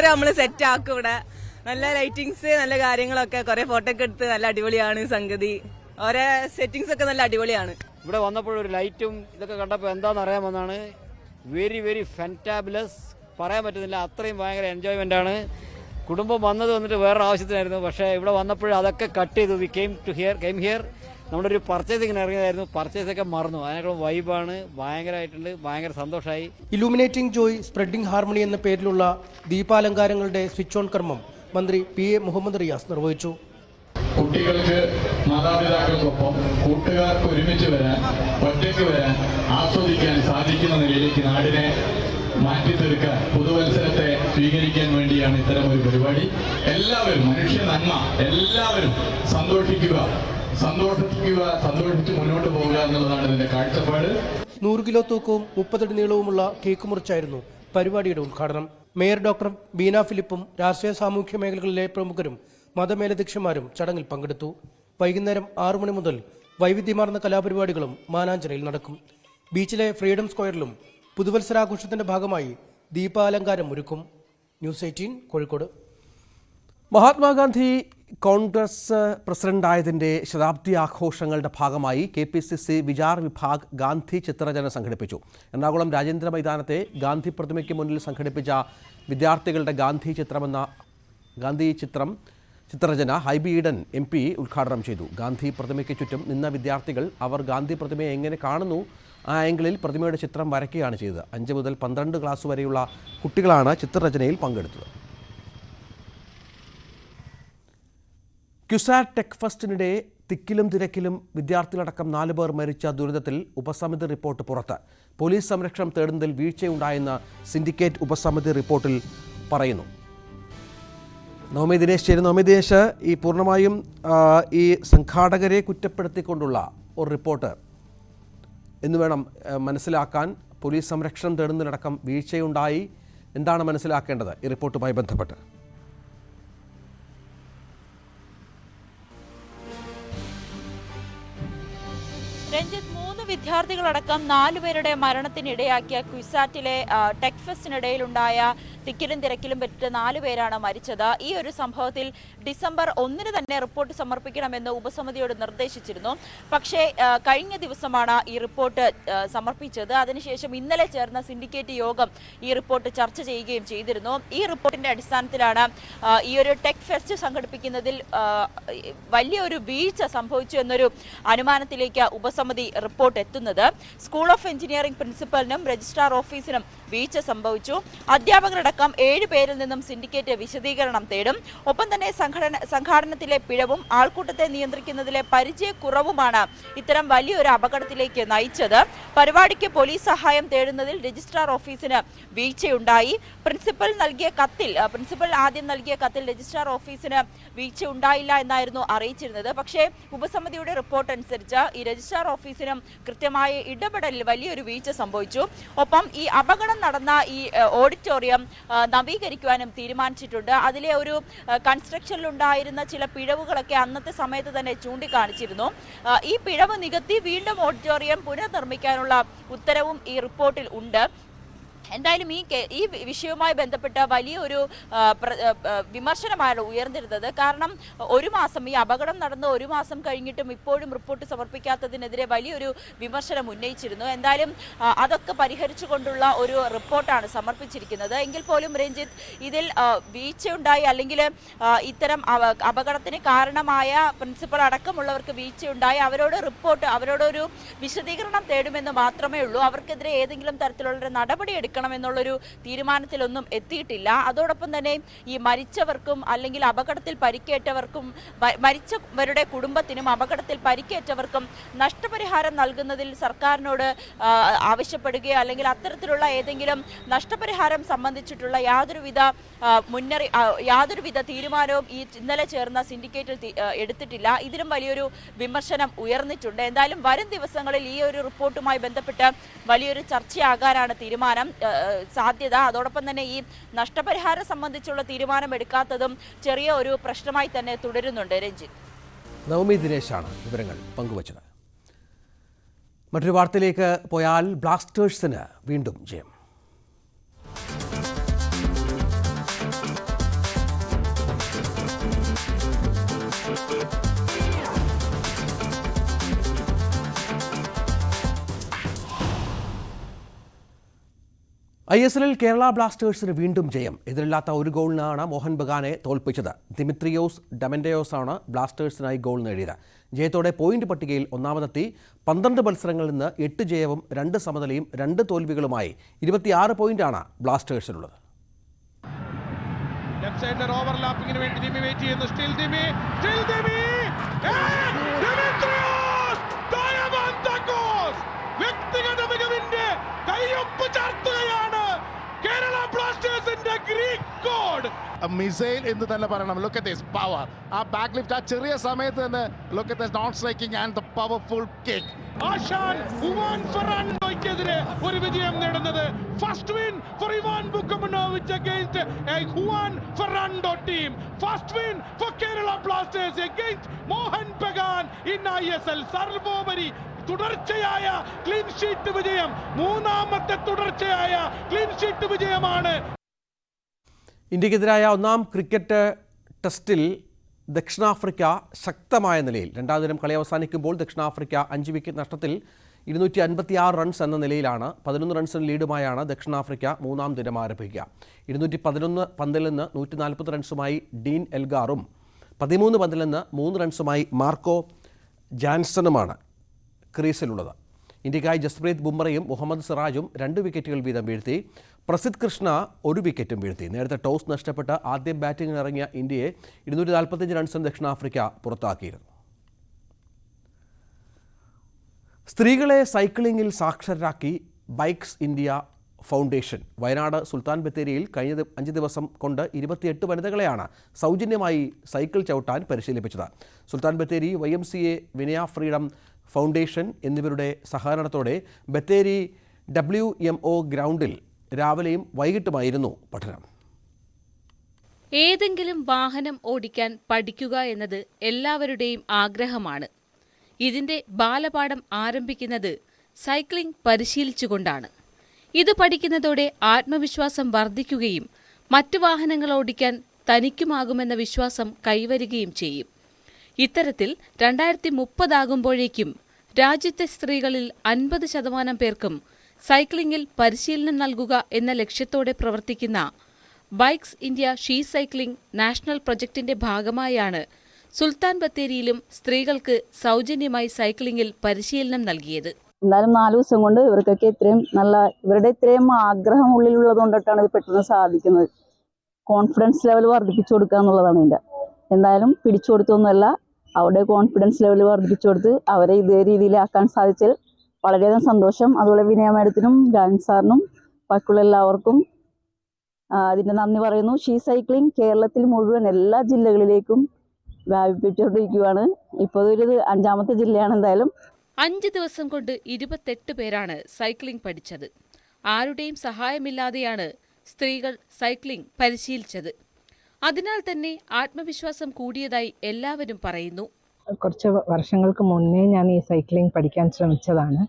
നമ്മൾ സെറ്റ് ആക്കും. ഇവിടെ നല്ല ലൈറ്റിങ്സ്, നല്ല കാര്യങ്ങളൊക്കെ, കുറെ ഫോട്ടോ ഒക്കെ എടുത്ത് നല്ല അടിപൊളിയാണ് സംഗതി. ഓരോ സെറ്റിങ്സ് ഒക്കെ നല്ല അടിപൊളിയാണ്. ഇവിടെ വന്നപ്പോഴൊരു ലൈറ്റും ഇതൊക്കെ കണ്ടപ്പോൾ എന്താണെന്ന് അറിയാമെന്നാണ്. വെരി വെരി ഫാന്റാബുലസ്, പറയാൻ പറ്റുന്നില്ല, അത്രയും ഭയങ്കര എൻജോയ്മെൻ്റ് ആണ്. കുടുംബം വന്നിട്ട് വേറൊരു ആവശ്യത്തിനായിരുന്നു. പക്ഷേ ഇവിടെ വന്നപ്പോൾ അതൊക്കെ കട്ട് ചെയ്തു. We came here. നമ്മളൊരു പർച്ചേസിങ്ങിന് ഇറങ്ങിയതായിരുന്നു, പർച്ചേസൊക്കെ മറന്നു. അതിനേക്കാളും വൈബാണ്, ഭയങ്കരമായിട്ടുണ്ട്, ഭയങ്കര സന്തോഷമായി. ഇലൂമിനേറ്റിംഗ് ജോയ് സ്പ്രെഡിംഗ് ഹാർമണി എന്ന പേരിലുള്ള ദീപാലങ്കാരങ്ങളുടെ സ്വിച്ച് ഓൺ കർമ്മം മന്ത്രി PA മുഹമ്മദ് റിയാസ് നിർവഹിച്ചു. കുട്ടികൾക്ക് മാതാപിതാക്കൾക്കൊപ്പം കൂട്ടുകാർക്ക് ഒരുമിച്ച് വരാൻ, ഒറ്റയ്ക്ക് വരാൻ, ആസ്വദിക്കാൻ സാധിക്കുന്ന നിലയിലേക്ക് നാടിനെ മാറ്റിത്തീർക്കാൻ, പുതുവത്സരത്തെ സ്വീകരിക്കാൻ വേണ്ടിയാണ് ഇത്തരമൊരു പരിപാടി. എല്ലാവരും മനുഷ്യ നന്മ, എല്ലാവരും സന്തോഷിച്ച് മുന്നോട്ട് പോവുക എന്നുള്ളതാണ് ഇതിന്റെ കാഴ്ചപ്പാട്. 100 കിലോ തൂക്കവും 30 അടി നീളവുമുള്ള കേക്ക് മുറിച്ചായിരുന്നു പരിപാടിയുടെ ഉദ്ഘാടനം. മേയർ ഡോക്ടർ ബീന ഫിലിപ്പും രാഷ്ട്രീയ സാമൂഹ്യ മേഖലകളിലെ പ്രമുഖരും മതമേലധ്യക്ഷന്മാരും ചടങ്ങിൽ പങ്കെടുത്തു. വൈകുന്നേരം 6 മണി മുതൽ വൈവിധ്യമാർന്ന കലാപരിപാടികളും മാനാഞ്ചിറയിൽ നടക്കും. ബീച്ചിലെ ഫ്രീഡം സ്ക്വയറിലും പുതുവത്സരാഘോഷത്തിന്റെ ഭാഗമായി ദീപാലങ്കാരം ഒരുക്കും. ന്യൂസ് 18 കോഴിക്കോട്. മഹാത്മാഗാന്ധി കോൺഗ്രസ് പ്രസിഡന്റായതിൻ്റെ ശതാബ്ദി ആഘോഷങ്ങളുടെ ഭാഗമായി KPCC വിചാർ വിഭാഗ് ഗാന്ധി ചിത്രരചന സംഘടിപ്പിച്ചു. എറണാകുളം രാജേന്ദ്ര മൈതാനത്തെ ഗാന്ധി പ്രതിമയ്ക്ക് മുന്നിൽ സംഘടിപ്പിച്ച വിദ്യാർത്ഥികളുടെ ഗാന്ധി ചിത്രരചന ഹൈബി ഈഡൻ MP ഉദ്ഘാടനം ചെയ്തു. ഗാന്ധി പ്രതിമയ്ക്ക് ചുറ്റും നിന്ന വിദ്യാർത്ഥികൾ അവർ ഗാന്ധി പ്രതിമയെ എങ്ങനെ കാണുന്നു ആ ആംഗിളിൽ പ്രതിമയുടെ ചിത്രം വരയ്ക്കുകയാണ് ചെയ്തത്. 5 മുതൽ 12 ക്ലാസ് വരെയുള്ള കുട്ടികളാണ് ചിത്രരചനയിൽ പങ്കെടുത്തത്. ക്യുസാറ്റ് ടെക് ഫെസ്റ്റിനിടെ തിക്കിലും തിരക്കിലും വിദ്യാർത്ഥികളടക്കം 4 പേർ മരിച്ച ദുരിതത്തിൽ ഉപസമിതി റിപ്പോർട്ട് പുറത്ത്. പോലീസ് സംരക്ഷണം തേടുന്നതിൽ വീഴ്ചയുണ്ടായെന്ന് സിൻഡിക്കേറ്റ് ഉപസമിതി റിപ്പോർട്ടിൽ പറയുന്നു. നവമി ദിനേശ് ചേരുന്നു. നവമി ദിനേശ്, ഈ പൂർണ്ണമായും ഈ സംഘാടകരെ കുറ്റപ്പെടുത്തിക്കൊണ്ടുള്ള ഒരു റിപ്പോർട്ട് എന്ന് വേണം മനസ്സിലാക്കാൻ. പോലീസ് സംരക്ഷണം തേടുന്നതിലടക്കം വീഴ്ചയുണ്ടായി. എന്താണ് മനസ്സിലാക്കേണ്ടത് ഈ റിപ്പോർട്ടുമായി ബന്ധപ്പെട്ട്? രഞ്ജിത്ത്, 3 വിദ്യാർത്ഥികളടക്കം 4 പേരുടെ മരണത്തിനിടയാക്കിയ ക്യുസാറ്റിലെ ടെക് ഫെസ്റ്റിനിടയിലുണ്ടായ തിക്കിലും തിരക്കിലും പെട്ടിട്ട് 4 പേരാണ് മരിച്ചത്. ഈ ഒരു സംഭവത്തിൽ ഡിസംബർ 1 തന്നെ റിപ്പോർട്ട് സമർപ്പിക്കണമെന്ന് ഉപസമിതിയോട് നിർദ്ദേശിച്ചിരുന്നു. പക്ഷേ കഴിഞ്ഞ ദിവസമാണ് ഈ റിപ്പോർട്ട് സമർപ്പിച്ചത്. അതിനുശേഷം ഇന്നലെ ചേർന്ന സിൻഡിക്കേറ്റ് യോഗം ഈ റിപ്പോർട്ട് ചർച്ച ചെയ്യുകയും ചെയ്തിരുന്നു. ഈ റിപ്പോർട്ടിന്റെ അടിസ്ഥാനത്തിലാണ് ഈ ഒരു ടെക് ഫെസ്റ്റ് സംഘടിപ്പിക്കുന്നതിൽ വലിയൊരു വീഴ്ച സംഭവിച്ചു എന്നൊരു അനുമാനത്തിലേക്ക് ഉപസമിതി റിപ്പോർട്ട് എത്തുന്നത്. സ്കൂൾ ഓഫ് എഞ്ചിനീയറിംഗ് പ്രിൻസിപ്പലിനും രജിസ്ട്രാർ ഓഫീസിനും വീഴ്ച സംഭവിച്ചു. അധ്യാപകരടക്കം 7 പേരിൽ നിന്നും സിൻഡിക്കേറ്റ് വിശദീകരണം തേടും. ഒപ്പം തന്നെ സംഘാടനത്തിലെ പിഴവും ആൾക്കൂട്ടത്തെ നിയന്ത്രിക്കുന്നതിലെ പരിചയക്കുറവുമാണ് ഇത്തരം വലിയൊരു അപകടത്തിലേക്ക് നയിച്ചത്. പരിപാടിക്ക് പോലീസ് സഹായം തേടുന്നതിൽ രജിസ്ട്രാർ ഓഫീസിന് വീഴ്ചയുണ്ടായി. പ്രിൻസിപ്പൽ ആദ്യം നൽകിയ കത്തിൽ രജിസ്ട്രാർ ഓഫീസിന് വീഴ്ച ഉണ്ടായില്ല എന്നായിരുന്നു അറിയിച്ചിരുന്നത്. പക്ഷേ ഉപസമിതിയുടെ റിപ്പോർട്ട് അനുസരിച്ച് ഈ രജിസ്ട്രാർ ഓഫീസിനും കൃത്യമായ ഇടപെടലിൽ വലിയൊരു വീഴ്ച സംഭവിച്ചു. ഒപ്പം ഈ അപകടം നടന്ന ഈ ഓഡിറ്റോറിയം നവീകരിക്കുവാനും തീരുമാനിച്ചിട്ടുണ്ട്. അതിലെ ഒരു കൺസ്ട്രക്ഷനിലുണ്ടായിരുന്ന ചില പിഴവുകളൊക്കെ അന്നത്തെ സമയത്ത് തന്നെ ചൂണ്ടിക്കാണിച്ചിരുന്നു. ഈ പിഴവ് നികത്തി വീണ്ടും ഓഡിറ്റോറിയം പുനർനിർമ്മിക്കാനുള്ള ഉത്തരവും ഈ റിപ്പോർട്ടിൽ ഉണ്ട്. എന്തായാലും ഈ വിഷയവുമായി ബന്ധപ്പെട്ട വലിയൊരു വിമർശനമാണ് ഉയർന്നിരുന്നത്. കാരണം ഈ അപകടം നടന്ന് 1 മാസം കഴിഞ്ഞിട്ടും ഇപ്പോഴും റിപ്പോർട്ട് സമർപ്പിക്കാത്തതിനെതിരെ വലിയൊരു വിമർശനം ഉന്നയിച്ചിരുന്നു. എന്തായാലും അതൊക്കെ പരിഹരിച്ചുകൊണ്ടുള്ള ഒരു റിപ്പോർട്ടാണ് സമർപ്പിച്ചിരിക്കുന്നത്. എങ്കിൽ പോലും രഞ്ജിത്ത്, ഇതിൽ വീഴ്ചയുണ്ടായി അല്ലെങ്കിൽ ഇത്തരം അപകടത്തിന് കാരണമായ പ്രിൻസിപ്പൽ അടക്കമുള്ളവർക്ക് വീഴ്ചയുണ്ടായി അവരോടൊരു വിശദീകരണം തേടുമെന്ന് മാത്രമേ ഉള്ളൂ. അവർക്കെതിരെ ഏതെങ്കിലും തരത്തിലുള്ള നടപടി എന്നുള്ളൊരു തീരുമാനത്തിലൊന്നും എത്തിയിട്ടില്ല. അതോടൊപ്പം തന്നെ ഈ മരിച്ചവർക്കും അല്ലെങ്കിൽ അപകടത്തിൽ പരിക്കേറ്റവർക്കും മരിച്ചവരുടെ കുടുംബത്തിനും അപകടത്തിൽ പരിക്കേറ്റവർക്കും നഷ്ടപരിഹാരം നൽകുന്നതിൽ സർക്കാരിനോട് ആവശ്യപ്പെടുകയോ അല്ലെങ്കിൽ അത്തരത്തിലുള്ള ഏതെങ്കിലും നഷ്ടപരിഹാരം സംബന്ധിച്ചിട്ടുള്ള യാതൊരുവിധ തീരുമാനവും ഈ ഇന്നലെ ചേർന്ന സിൻഡിക്കേറ്റിൽ എടുത്തിട്ടില്ല. ഇതിലും വലിയൊരു വിമർശനം ഉയർന്നിട്ടുണ്ട്. എന്തായാലും വരും ദിവസങ്ങളിൽ ഈ ഒരു റിപ്പോർട്ടുമായി ബന്ധപ്പെട്ട് വലിയൊരു ചർച്ചയാകാനാണ് സാധ്യത. അതോടൊപ്പം തന്നെ ഈ നഷ്ടപരിഹാരം സംബന്ധിച്ചുള്ള തീരുമാനം എടുക്കാത്തതും ചെറിയ ഒരു പ്രശ്നമായി തന്നെ തുടരുന്നുണ്ട്. രഞ്ജിത്ത്, നവമി ദിനേശാണ് വിവരങ്ങൾ പങ്കുവച്ചത്. മറ്റൊരു വാർത്തയിലേക്ക് പോയാൽ ബ്ലാസ്റ്റേഴ്സിന് വീണ്ടും ജയം. ISLൽ കേരള ബ്ലാസ്റ്റേഴ്സിന് വീണ്ടും ജയം. എതിരില്ലാത്ത 1 ഗോളിനാണ് മോഹൻ ബഗാനെ തോൽപ്പിച്ചത്. ദിമിത്രിയോസ് ഡമൻഡയോസാണ് ബ്ലാസ്റ്റേഴ്സിനായി ഗോൾ നേടിയത്. ജയത്തോടെ പോയിന്റ് പട്ടികയിൽ ഒന്നാമതെത്തി. 12 മത്സരങ്ങളിൽ നിന്ന് 8 ജയവും 2 സമനിലയും 2 തോൽവികളുമായി 26 പോയിന്റാണ് ബ്ലാസ്റ്റേഴ്സിനുള്ളത്. വ്യക്തിഗത മികവിന്റെ കയ്യൊപ്പ് ചാർത്തുകയാണ് കേരള ബ്ലാസ്റ്റേഴ്സിന്റെ ഗ്രീക്ക് ഗോഡ്. മിസൈൽ എന്ന് തന്നെ പറയണം. Look at this power. ആ ബാക്ക് ലിഫ്റ്റ് ആ ചെറിയ സമയത്ത് തന്നെ look at this non striking and the powerful kick. Asan Juan ഫെറാൻഡോയ്ക്കെതിരെ ഒരു വിജയം നേടുന്നത്. First win four Ivan Vukomanovic against A Juan Ferrando team. First win four Kerala Blasters against Mohan Bagan in ISL. സർവോപരി തുടർച്ചയായ clean sheet വിജയം, 3ാമത്തെ തുടർച്ചയായ ക്ലീൻ ഷീറ്റ് വിജയമാണ്. ഇന്ത്യക്കെതിരായ 1ാം cricket ടെസ്റ്റിൽ ദക്ഷിണാഫ്രിക്ക ശക്തമായ നിലയിൽ. രണ്ടാം ദിനം കളി അവസാനിക്കുമ്പോൾ ദക്ഷിണാഫ്രിക്ക 5 വിക്കറ്റ് നഷ്ടത്തിൽ 256 റൺസ് എന്ന നിലയിലാണ്. 11 റൺസിന് ലീഡുമായാണ് ദക്ഷിണാഫ്രിക്ക മൂന്നാം ദിനം ആരംഭിക്കുക. 211 പന്തിൽ നിന്ന് 140 റൺസുമായി ഡീൻ എൽഗാറും 13 പന്തിൽ നിന്ന് 3 റൺസുമായി മാർക്കോ ജാൻസണുമാണ് ക്രീസിലുള്ളത്. ഇന്ത്യക്കായി ജസ്പ്രീത് ബുംറയും മുഹമ്മദ് സിറാജും 2 വിക്കറ്റുകൾ വീതം വീഴ്ത്തി. പ്രസിദ്ധ് കൃഷ്ണ 1 വിക്കറ്റും വീഴ്ത്തി. നേരത്തെ ടോസ് നഷ്ടപ്പെട്ട് ആദ്യം ബാറ്റിംഗിനിറങ്ങിയ ഇന്ത്യയെ 245 റൺസിന് ദക്ഷിണാഫ്രിക്ക പുറത്താക്കിയിരുന്നു. സ്ത്രീകളെ സൈക്ലിംഗിൽ സാക്ഷരരാക്കി ബൈക്സ് ഇന്ത്യ ഫൗണ്ടേഷൻ. വയനാട് സുൽത്താൻ ബത്തേരിയിൽ കഴിഞ്ഞ 5 ദിവസം കൊണ്ട് 28 വനിതകളെയാണ് സൗജന്യമായി സൈക്കിൾ ചവിട്ടാൻ പരിശീലിപ്പിച്ചത്. സുൽത്താൻ ബത്തേരി YMCA വിനയ ഫ്രീഡം ഫൗണ്ടേഷൻ എന്നിവരുടെ സഹകരണത്തോടെ ബത്തേരി WMO ഗ്രൗണ്ടിൽ രാവിലെയും വൈകിട്ടുമായിരുന്നു പഠനം. ഏതെങ്കിലും വാഹനം ഓടിക്കാൻ പഠിക്കുക എന്നത് എല്ലാവരുടെയും ആഗ്രഹമാണ്. ഇതിന്റെ ബാലപാഠം ആരംഭിക്കുന്നത് സൈക്ലിംഗ് പരിശീലിച്ചുകൊണ്ടാണ്. ഇത് പഠിക്കുന്നതോടെ ആത്മവിശ്വാസം വർദ്ധിക്കുകയും മറ്റു വാഹനങ്ങൾ ഓടിക്കാൻ തനിക്കുമാകുമെന്ന വിശ്വാസം കൈവരികയും ചെയ്യും. ഇത്തരത്തിൽ 2030 ആകുമ്പോഴേക്കും രാജ്യത്തെ സ്ത്രീകളിൽ 50% പേർക്കും സൈക്ലിംഗിൽ പരിശീലനം നൽകുക എന്ന ലക്ഷ്യത്തോടെ പ്രവർത്തിക്കുന്ന bikes India she cycling national പ്രൊജക്ടിന്റെ ഭാഗമായാണ് സുൽത്താൻ ബത്തേരിയിലും സ്ത്രീകൾക്ക് സൗജന്യമായി സൈക്ലിംഗിൽ പരിശീലനം നൽകിയത്. എന്നാലും 4 ദിവസം കൊണ്ട് ഇവർക്കൊക്കെ ഇവരുടെ ഇത്രയും ആഗ്രഹം ഉള്ളിലുള്ളത് കൊണ്ടിട്ടാണ് ഇത് പെട്ടെന്ന് സാധിക്കുന്നത്. കോൺഫിഡൻസ് ലെവൽ വർദ്ധിപ്പിച്ചു കൊടുക്കുക എന്നുള്ളതാണ് ഇതിൻ്റെ. എന്തായാലും പിടിച്ചു കൊടുത്തൊന്നുമല്ല, അവരുടെ കോൺഫിഡൻസ് ലെവൽ വർദ്ധിപ്പിച്ചു കൊടുത്ത് അവരെ ഇതേ രീതിയിലാക്കാൻ സാധിച്ചാൽ വളരെയധികം സന്തോഷം. അതുപോലെ വിനയ മാഡത്തിനും രാജൻ സാറിനും ബാക്കിയുള്ള എല്ലാവർക്കും അതിൻ്റെ നന്ദി പറയുന്നു. ഷീ സൈക്ലിംഗ് കേരളത്തിൽ മുഴുവൻ എല്ലാ ജില്ലകളിലേക്കും വ്യാപിപ്പിച്ചുകൊണ്ടിരിക്കുകയാണ്. ഇപ്പോൾ ഒരു 5ാമത്തെ ജില്ലയാണ്. എന്തായാലും 5 ദിവസം കൊണ്ട് 28 പേരാണ് സൈക്ലിംഗ് പഠിച്ചത്. ആരുടെയും സഹായമില്ലാതെയാണ് സ്ത്രീകൾ സൈക്ലിംഗ് പരിശീലിച്ചത്. അതിനാൽ തന്നെ ആത്മവിശ്വാസം കൂടിയതായി എല്ലാവരും പറയുന്നു. കുറച്ച് വർഷങ്ങൾക്ക് മുന്നേ ഞാൻ ഈ സൈക്ലിംഗ് പഠിക്കാൻ ശ്രമിച്ചതാണ്.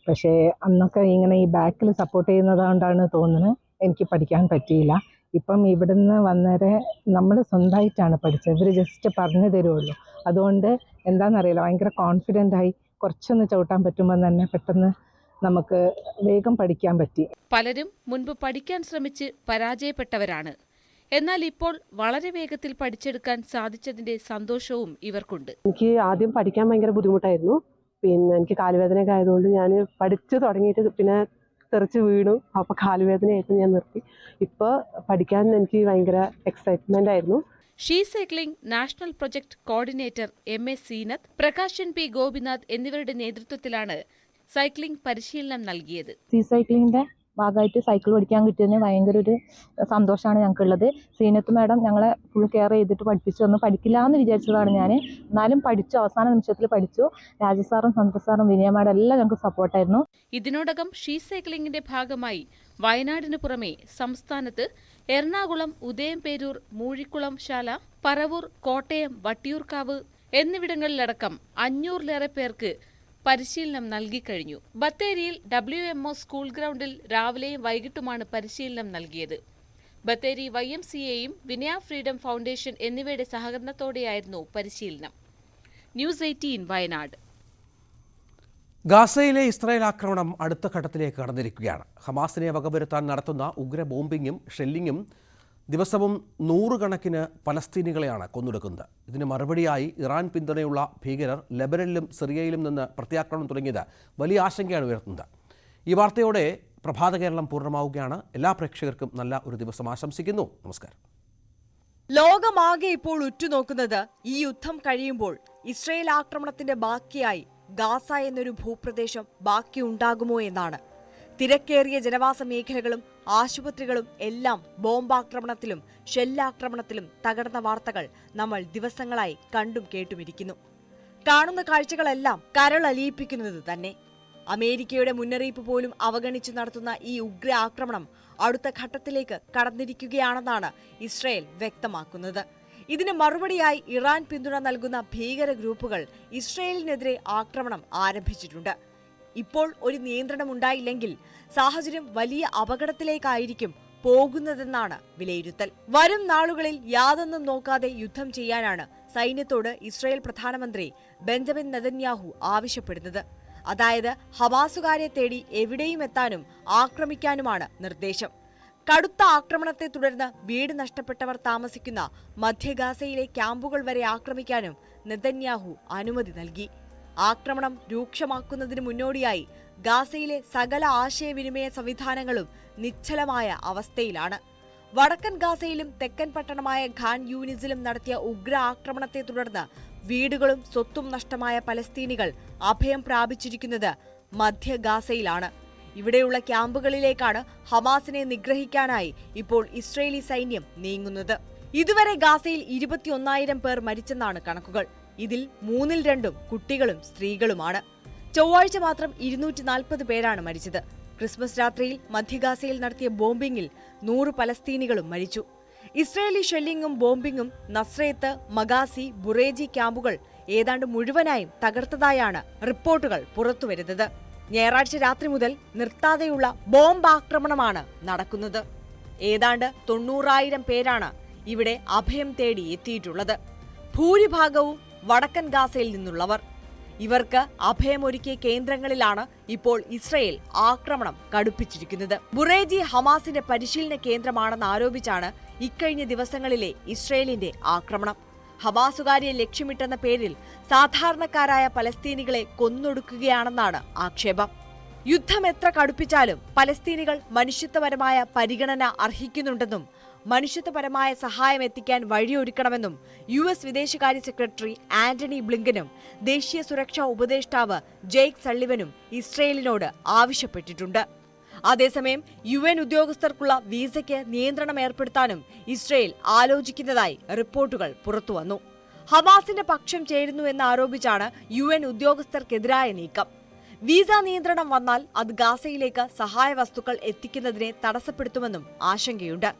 പക്ഷേ അന്നൊക്കെ ഇങ്ങനെ ഈ ബാക്കിൽ സപ്പോർട്ട് ചെയ്യുന്നതുകൊണ്ടാണ് തോന്നുന്നത് എനിക്ക് പഠിക്കാൻ പറ്റിയില്ല. ഇപ്പം ഇവിടുന്ന് വന്നേരെ നമ്മൾ സ്വന്തമായിട്ടാണ് പഠിച്ചത്. ഇവർ ജസ്റ്റ് പറഞ്ഞു തരുമല്ലോ. അതുകൊണ്ട് എന്താണെന്നറിയില്ല, ഭയങ്കര കോൺഫിഡൻ്റായി കുറച്ചൊന്ന് ചവിട്ടാൻ പറ്റുമ്പോൾ തന്നെ പെട്ടെന്ന് നമുക്ക് വേഗം പഠിക്കാൻ പറ്റി. പലരും മുൻപ് പഠിക്കാൻ ശ്രമിച്ച് പരാജയപ്പെട്ടവരാണ്. എന്നാൽ ഇപ്പോൾ വളരെ വേഗത്തിൽ പഠിച്ചെടുക്കാൻ സാധിച്ചതിന്റെ സന്തോഷവും ഇവർക്കുണ്ട്. എനിക്ക് ആദ്യം പഠിക്കാൻ ഭയങ്കര ബുദ്ധിമുട്ടായിരുന്നു. പിന്നെ എനിക്ക് കാലുവേദനയൊക്കെ ആയതുകൊണ്ട് ഞാൻ പഠിച്ചു തുടങ്ങിയിട്ട് പിന്നെ തെറിച്ച് വീണു. അപ്പോൾ കാലുവേദനയായിട്ട് ഞാൻ നിർത്തി. ഇപ്പോൾ പഠിക്കാൻ എനിക്ക് ഭയങ്കര എക്സൈറ്റ്മെന്റ് ആയിരുന്നു. She cycling national project coordinator MA Seenath, Prakashan P Gopinath എന്നിവരുടെ നേതൃത്വത്തിലാണ് സൈക്ലിംഗ് പരിശീലനം നൽകിയത്. ഷീ സൈക്ലിങ്ങിന്റെ ഭാഗമായിട്ട് സൈക്കിൾ പഠിക്കാൻ കിട്ടിയതിന് ഭയങ്കര ഒരു സന്തോഷമാണ് ഞങ്ങൾക്കുള്ളത്. സീനത്ത് മാഡം ഞങ്ങളെ ഫുൾ കെയർ ചെയ്തിട്ട് പഠിപ്പിച്ചു തന്നു. പഠിക്കില്ല എന്ന് വിചാരിച്ചതാണ് ഞാൻ, എന്നാലും പഠിച്ചു. അവസാന നിമിഷത്തിൽ പഠിച്ചു. രാജസാറും സന്തോഷ് സാറും വിനയ മാഡം എല്ലാം ഞങ്ങൾക്ക് സപ്പോർട്ടായിരുന്നു. ഇതിനോടകം ഷീ സൈക്ലിംഗിന്റെ ഭാഗമായി വയനാടിന് പുറമെ സംസ്ഥാനത്ത് എറണാകുളം, ഉദയംപേരൂർ, മൂഴിക്കുളം ശാല, പറവൂർ, കോട്ടയം, വട്ടിയൂർക്കാവ് എന്നിവിടങ്ങളിലടക്കം 500-ലേറെ പേർക്ക് പരിശീലനം നൽകിക്കഴിഞ്ഞു. ബത്തേരിയിൽ WMO സ്കൂൾ ഗ്രൗണ്ടിൽ രാവിലെയും വൈകിട്ടുമാണ് പരിശീലനം നൽകിയത്. ബത്തേരി YMCAയും വിനയ ഫ്രീഡം ഫൗണ്ടേഷൻ എന്നിവയുടെ സഹകരണത്തോടെയായിരുന്നു പരിശീലനം. ന്യൂസ് 18 വയനാട്. ഗാസയിലെ ഇസ്രായേൽ ആക്രമണം അടുത്ത ഘട്ടത്തിലേക്ക് കടന്നിരിക്കുകയാണ്. ഹമാസിനെ വകവരുത്താൻ നടത്തുന്ന ഉഗ്ര ബോംബിങ്ങും ഷെല്ലിങ്ങും ദിവസവും 100 കണക്കിന് പലസ്തീനികളെയാണ് കൊന്നൊടുക്കുന്നത്. ഇതിന് മറുപടിയായി ഇറാൻ പിന്തുണയുള്ള ഭീകരർ ലെബനനിലും സിറിയയിലും നിന്ന് പ്രത്യാക്രമണം തുടങ്ങിയത് വലിയ ആശങ്കയാണ് ഉയർത്തുന്നത്. ഈ വാർത്തയോടെ പ്രഭാത കേരളം പൂർണ്ണമാവുകയാണ്. എല്ലാ പ്രേക്ഷകർക്കും നല്ല ഒരു ദിവസം ആശംസിക്കുന്നു. നമസ്കാരം. ലോകമാകെ ഇപ്പോൾ ഉറ്റുനോക്കുന്നത് ഈ യുദ്ധം കഴിയുമ്പോൾ ഇസ്രയേൽ ആക്രമണത്തിന്റെ ബാക്കിയായി ഗാസ എന്നൊരു ഭൂപ്രദേശം ബാക്കിയുണ്ടാകുമോ എന്നാണ്. തിരക്കേറിയ ജനവാസ മേഖലകളും ആശുപത്രികളും എല്ലാം ബോംബാക്രമണത്തിലും ഷെല്ലാക്രമണത്തിലും തകർന്ന വാർത്തകൾ നമ്മൾ ദിവസങ്ങളായി കണ്ടും കേട്ടുമിരിക്കുന്നു. കാണുന്ന കാഴ്ചകളെല്ലാം കരളലിയിപ്പിക്കുന്നത് തന്നെ. അമേരിക്കയുടെ മുന്നറിയിപ്പ് പോലും അവഗണിച്ചു നടത്തുന്ന ഈ ഉഗ്ര ആക്രമണം അടുത്ത ഘട്ടത്തിലേക്ക് കടന്നിരിക്കുകയാണെന്നാണ് ഇസ്രയേൽ വ്യക്തമാക്കുന്നത്. ഇതിന് മറുപടിയായി ഇറാൻ പിന്തുണ നൽകുന്ന ഭീകര ഗ്രൂപ്പുകൾ ഇസ്രയേലിനെതിരെ ആക്രമണം ആരംഭിച്ചിട്ടുണ്ട്. ഇപ്പോൾ ഒരു നിയന്ത്രണമുണ്ടായില്ലെങ്കിൽ സാഹചര്യം വലിയ അപകടത്തിലേക്കായിരിക്കും പോകുന്നതെന്നാണ് വിലയിരുത്തൽ. വരും നാളുകളിൽ യാതൊന്നും നോക്കാതെ യുദ്ധം ചെയ്യാനാണ് സൈന്യത്തോട് ഇസ്രായേൽ പ്രധാനമന്ത്രി ബെഞ്ചമിൻ നെതന്യാഹു ആവശ്യപ്പെടുന്നത്. അതായത് ഹമാസുകാരെ തേടി എവിടെയും എത്താനും ആക്രമിക്കാനുമാണ് നിർദ്ദേശം. കടുത്ത ആക്രമണത്തെ തുടർന്ന് വീട് നഷ്ടപ്പെട്ടവർ താമസിക്കുന്ന മധ്യ ഗാസയിലെ ക്യാമ്പുകൾ വരെ ആക്രമിക്കാനും നെതന്യാഹു അനുമതി നൽകി. ആക്രമണം രൂക്ഷമാക്കുന്നതിന് മുന്നോടിയായി ഗാസയിലെ സകല ആശയവിനിമയ സംവിധാനങ്ങളും നിശ്ചലമായ അവസ്ഥയിലാണ്. വടക്കൻ ഗാസയിലും തെക്കൻ പട്ടണമായ ഖാൻ യൂനിസിലും നടത്തിയ ഉഗ്ര ആക്രമണത്തെ തുടർന്ന് വീടുകളും സ്വത്തും നഷ്ടമായ പലസ്തീനികൾ അഭയം പ്രാപിച്ചിരിക്കുന്നത് മധ്യ ഗാസയിലാണ്. ഇവിടെയുള്ള ക്യാമ്പുകളിലേക്കാണ് ഹമാസിനെ നിഗ്രഹിക്കാനായി ഇപ്പോൾ ഇസ്രയേലി സൈന്യം നീങ്ങുന്നത്. ഇതുവരെ ഗാസയിൽ 21,000 പേർ മരിച്ചെന്നാണ് കണക്കുകൾ. ഇതിൽ 2/3 കുട്ടികളും സ്ത്രീകളുമാണ്. ചൊവ്വാഴ്ച മാത്രം 240 പേരാണ് മരിച്ചത്. ക്രിസ്മസ് രാത്രിയിൽ മധ്യഗാസയിൽ നടത്തിയ ബോംബിംഗിൽ 100 പലസ്തീനികളും മരിച്ചു. ഇസ്രയേലി ഷെല്ലിംഗും ബോംബിംഗും നസ്രേത്ത്, മഗാസി, ബുറേജി ക്യാമ്പുകൾ ഏതാണ്ട് മുഴുവനായും തകർത്തതായാണ് റിപ്പോർട്ടുകൾ പുറത്തുവരുന്നത്. ഞായറാഴ്ച രാത്രി മുതൽ നിർത്താതെയുള്ള ബോംബ് ആക്രമണമാണ് നടക്കുന്നത്. ഏതാണ്ട് 90,000 പേരാണ് ഇവിടെ അഭയം തേടി എത്തിയിട്ടുള്ളത്. ഭൂരിഭാഗവും വടക്കൻ ഗാസയിൽ നിന്നുള്ളവർ. ഇവർക്ക് അഭയമൊരുക്കിയ കേന്ദ്രങ്ങളിലാണ് ഇപ്പോൾ ഇസ്രയേൽ ആക്രമണം കടുപ്പിച്ചിരിക്കുന്നത്. ബുറേജി ഹമാസിന്റെ പരിശീലന കേന്ദ്രമാണെന്ന് ആരോപിച്ചാണ് ഇക്കഴിഞ്ഞ ദിവസങ്ങളിലെ ഇസ്രയേലിന്റെ ആക്രമണം. ഹമാസുകാരെ ലക്ഷ്യമിട്ടെന്ന പേരിൽ സാധാരണക്കാരായ പലസ്തീനികളെ കൊന്നൊടുക്കുകയാണെന്നാണ് ആക്ഷേപം. യുദ്ധം എത്ര കടുപ്പിച്ചാലും പലസ്തീനികൾ മനുഷ്യത്വപരമായ പരിഗണന അർഹിക്കുന്നുണ്ടെന്നും മനുഷ്യത്വപരമായ സഹായം എത്തിക്കാൻ വഴിയൊരുക്കണമെന്നും US വിദേശകാര്യ സെക്രട്ടറി ആന്റണി ബ്ലിങ്കനും ദേശീയ സുരക്ഷാ ഉപദേഷ്ടാവ് ജെയ്ക്ക് സള്ളിവനും ഇസ്രയേലിനോട് ആവശ്യപ്പെട്ടിട്ടുണ്ട്. അതേസമയം UN ഉദ്യോഗസ്ഥർക്കുള്ള വീസയ്ക്ക് നിയന്ത്രണം ഏർപ്പെടുത്താനും ഇസ്രയേൽ ആലോചിക്കുന്നതായി റിപ്പോർട്ടുകൾ പുറത്തുവന്നു. ഹമാസിന്റെ പക്ഷം ചേരുന്നു എന്നാരോപിച്ചാണ് UN ഉദ്യോഗസ്ഥർക്കെതിരായ നീക്കം. വീസ നിയന്ത്രണം വന്നാൽ അത് ഗാസയിലേക്ക് സഹായ വസ്തുക്കൾ എത്തിക്കുന്നതിനെ തടസ്സപ്പെടുത്തുമെന്നും ആശങ്കയുണ്ട്.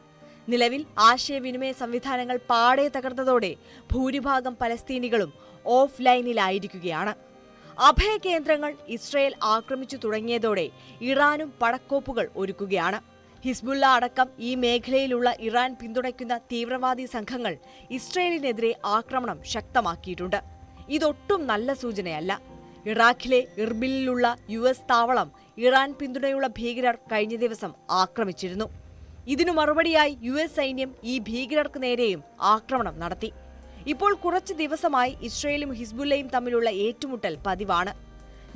നിലവിൽ ആശയവിനിമയ സംവിധാനങ്ങൾ പാടെ തകർന്നതോടെ ഭൂരിഭാഗം പലസ്തീനികളും ഓഫ് ലൈനിലായിരിക്കുകയാണ്. അഭയകേന്ദ്രങ്ങൾ ഇസ്രയേൽ ആക്രമിച്ചു തുടങ്ങിയതോടെ ഇറാനും പടക്കോപ്പുകൾ ഒരുക്കുകയാണ്. ഹിസ്ബുള്ള അടക്കം ഈ മേഖലയിലുള്ള ഇറാൻ പിന്തുണയ്ക്കുന്ന തീവ്രവാദി സംഘങ്ങൾ ഇസ്രയേലിനെതിരെ ആക്രമണം ശക്തമാക്കിയിട്ടുണ്ട്. ഇതൊട്ടും നല്ല സൂചനയല്ല. ഇറാഖിലെ ഇർബിലിലുള്ള US താവളം ഇറാൻ പിന്തുണയുള്ള ഭീകരർ കഴിഞ്ഞ ദിവസം ആക്രമിച്ചിരുന്നു. ഇതിനു മറുപടിയായി US സൈന്യം ഈ ഭീകരർക്ക് നേരെയും ആക്രമണം നടത്തി. ഇപ്പോൾ കുറച്ചു ദിവസമായി ഇസ്രയേലും ഹിസ്ബുള്ളയും തമ്മിലുള്ള ഏറ്റുമുട്ടൽ പതിവാണ്.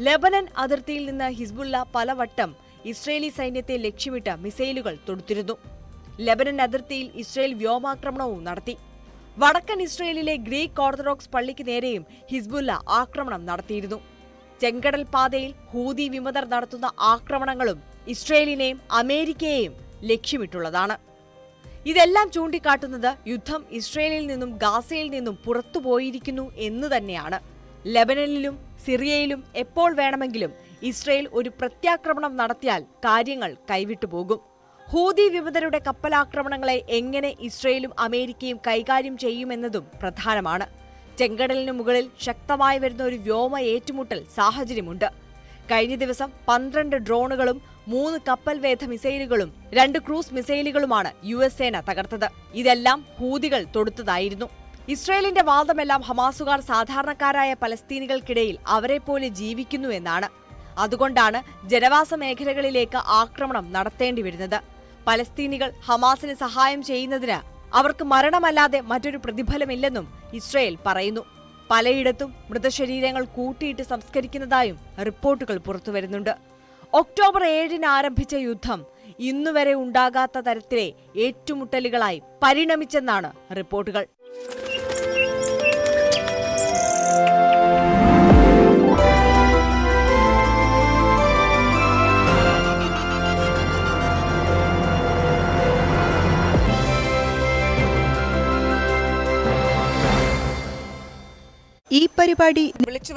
ലെബനൻ അതിർത്തിയിൽ നിന്ന് ഹിസ്ബുള്ള പലവട്ടം ഇസ്രയേലി സൈന്യത്തെ ലക്ഷ്യമിട്ട് മിസൈലുകൾ തൊടുത്തിരുന്നു. ലെബനൻ അതിർത്തിയിൽ ഇസ്രയേൽ വ്യോമാക്രമണവും നടത്തി. വടക്കൻ ഇസ്രയേലിലെ ഗ്രീക്ക് ഓർത്തഡോക്സ് പള്ളിക്ക് നേരെയും ഹിസ്ബുള്ള ആക്രമണം നടത്തിയിരുന്നു. ചെങ്കടൽ പാതയിൽ ഹൂതി വിമതർ നടത്തുന്ന ആക്രമണങ്ങളും ഇസ്രയേലിനെയും അമേരിക്കയെയും ലക്ഷ്യമിട്ടുള്ളതാണ്. ഇതെല്ലാം ചൂണ്ടിക്കാട്ടുന്നത് യുദ്ധം ഇസ്രയേലിൽ നിന്നും ഗാസയിൽ നിന്നും പുറത്തുപോയിരിക്കുന്നു എന്ന് തന്നെയാണ്. ലെബനനിലും സിറിയയിലും എപ്പോൾ വേണമെങ്കിലും ഇസ്രയേൽ ഒരു പ്രത്യാക്രമണം നടത്തിയാൽ കാര്യങ്ങൾ കൈവിട്ടുപോകും. ഹൂതി വിമതരുടെ കപ്പലാക്രമണങ്ങളെ എങ്ങനെ ഇസ്രയേലും അമേരിക്കയും കൈകാര്യം ചെയ്യുമെന്നതും പ്രധാനമാണ്. ചെങ്കടലിന് മുകളിൽ ശക്തമായി വരുന്ന ഒരു വ്യോമ ഏറ്റുമുട്ടൽ സാഹചര്യമുണ്ട്. കഴിഞ്ഞ ദിവസം 12 ഡ്രോണുകളും 3 കപ്പൽവേധ മിസൈലുകളും 2 ക്രൂസ് മിസൈലുകളുമാണ് US സേന തകർത്തത്. ഇതെല്ലാം ഹൂതികൾ തൊടുത്തതായിരുന്നു. ഇസ്രയേലിന്റെ വാദമെല്ലാം ഹമാസുകാർ സാധാരണക്കാരായ പലസ്തീനികൾക്കിടയിൽ അവരെപ്പോലെ ജീവിക്കുന്നു എന്നാണ്. അതുകൊണ്ടാണ് ജനവാസ മേഖലകളിലേക്ക് ആക്രമണം നടത്തേണ്ടി വരുന്നത്. പലസ്തീനികൾ ഹമാസിന് സഹായം ചെയ്യുന്നതിന് അവർക്ക് മരണമല്ലാതെ മറ്റൊരു പ്രതിഫലമില്ലെന്നും ഇസ്രയേൽ പറയുന്നു. പലയിടത്തും മൃതശരീരങ്ങൾ കൂട്ടിയിട്ട് സംസ്കരിക്കുന്നതായും റിപ്പോർട്ടുകൾ പുറത്തുവരുന്നുണ്ട്. ഒക്ടോബർ 7-ന് ആരംഭിച്ച യുദ്ധം ഇന്നുവരെ ഉണ്ടാകാത്ത തരത്തിലെ ഏറ്റുമുട്ടലുകളായി പരിണമിച്ചെന്നാണ് റിപ്പോർട്ടുകൾ. ഈ പരിപാടി വിളിച്ചു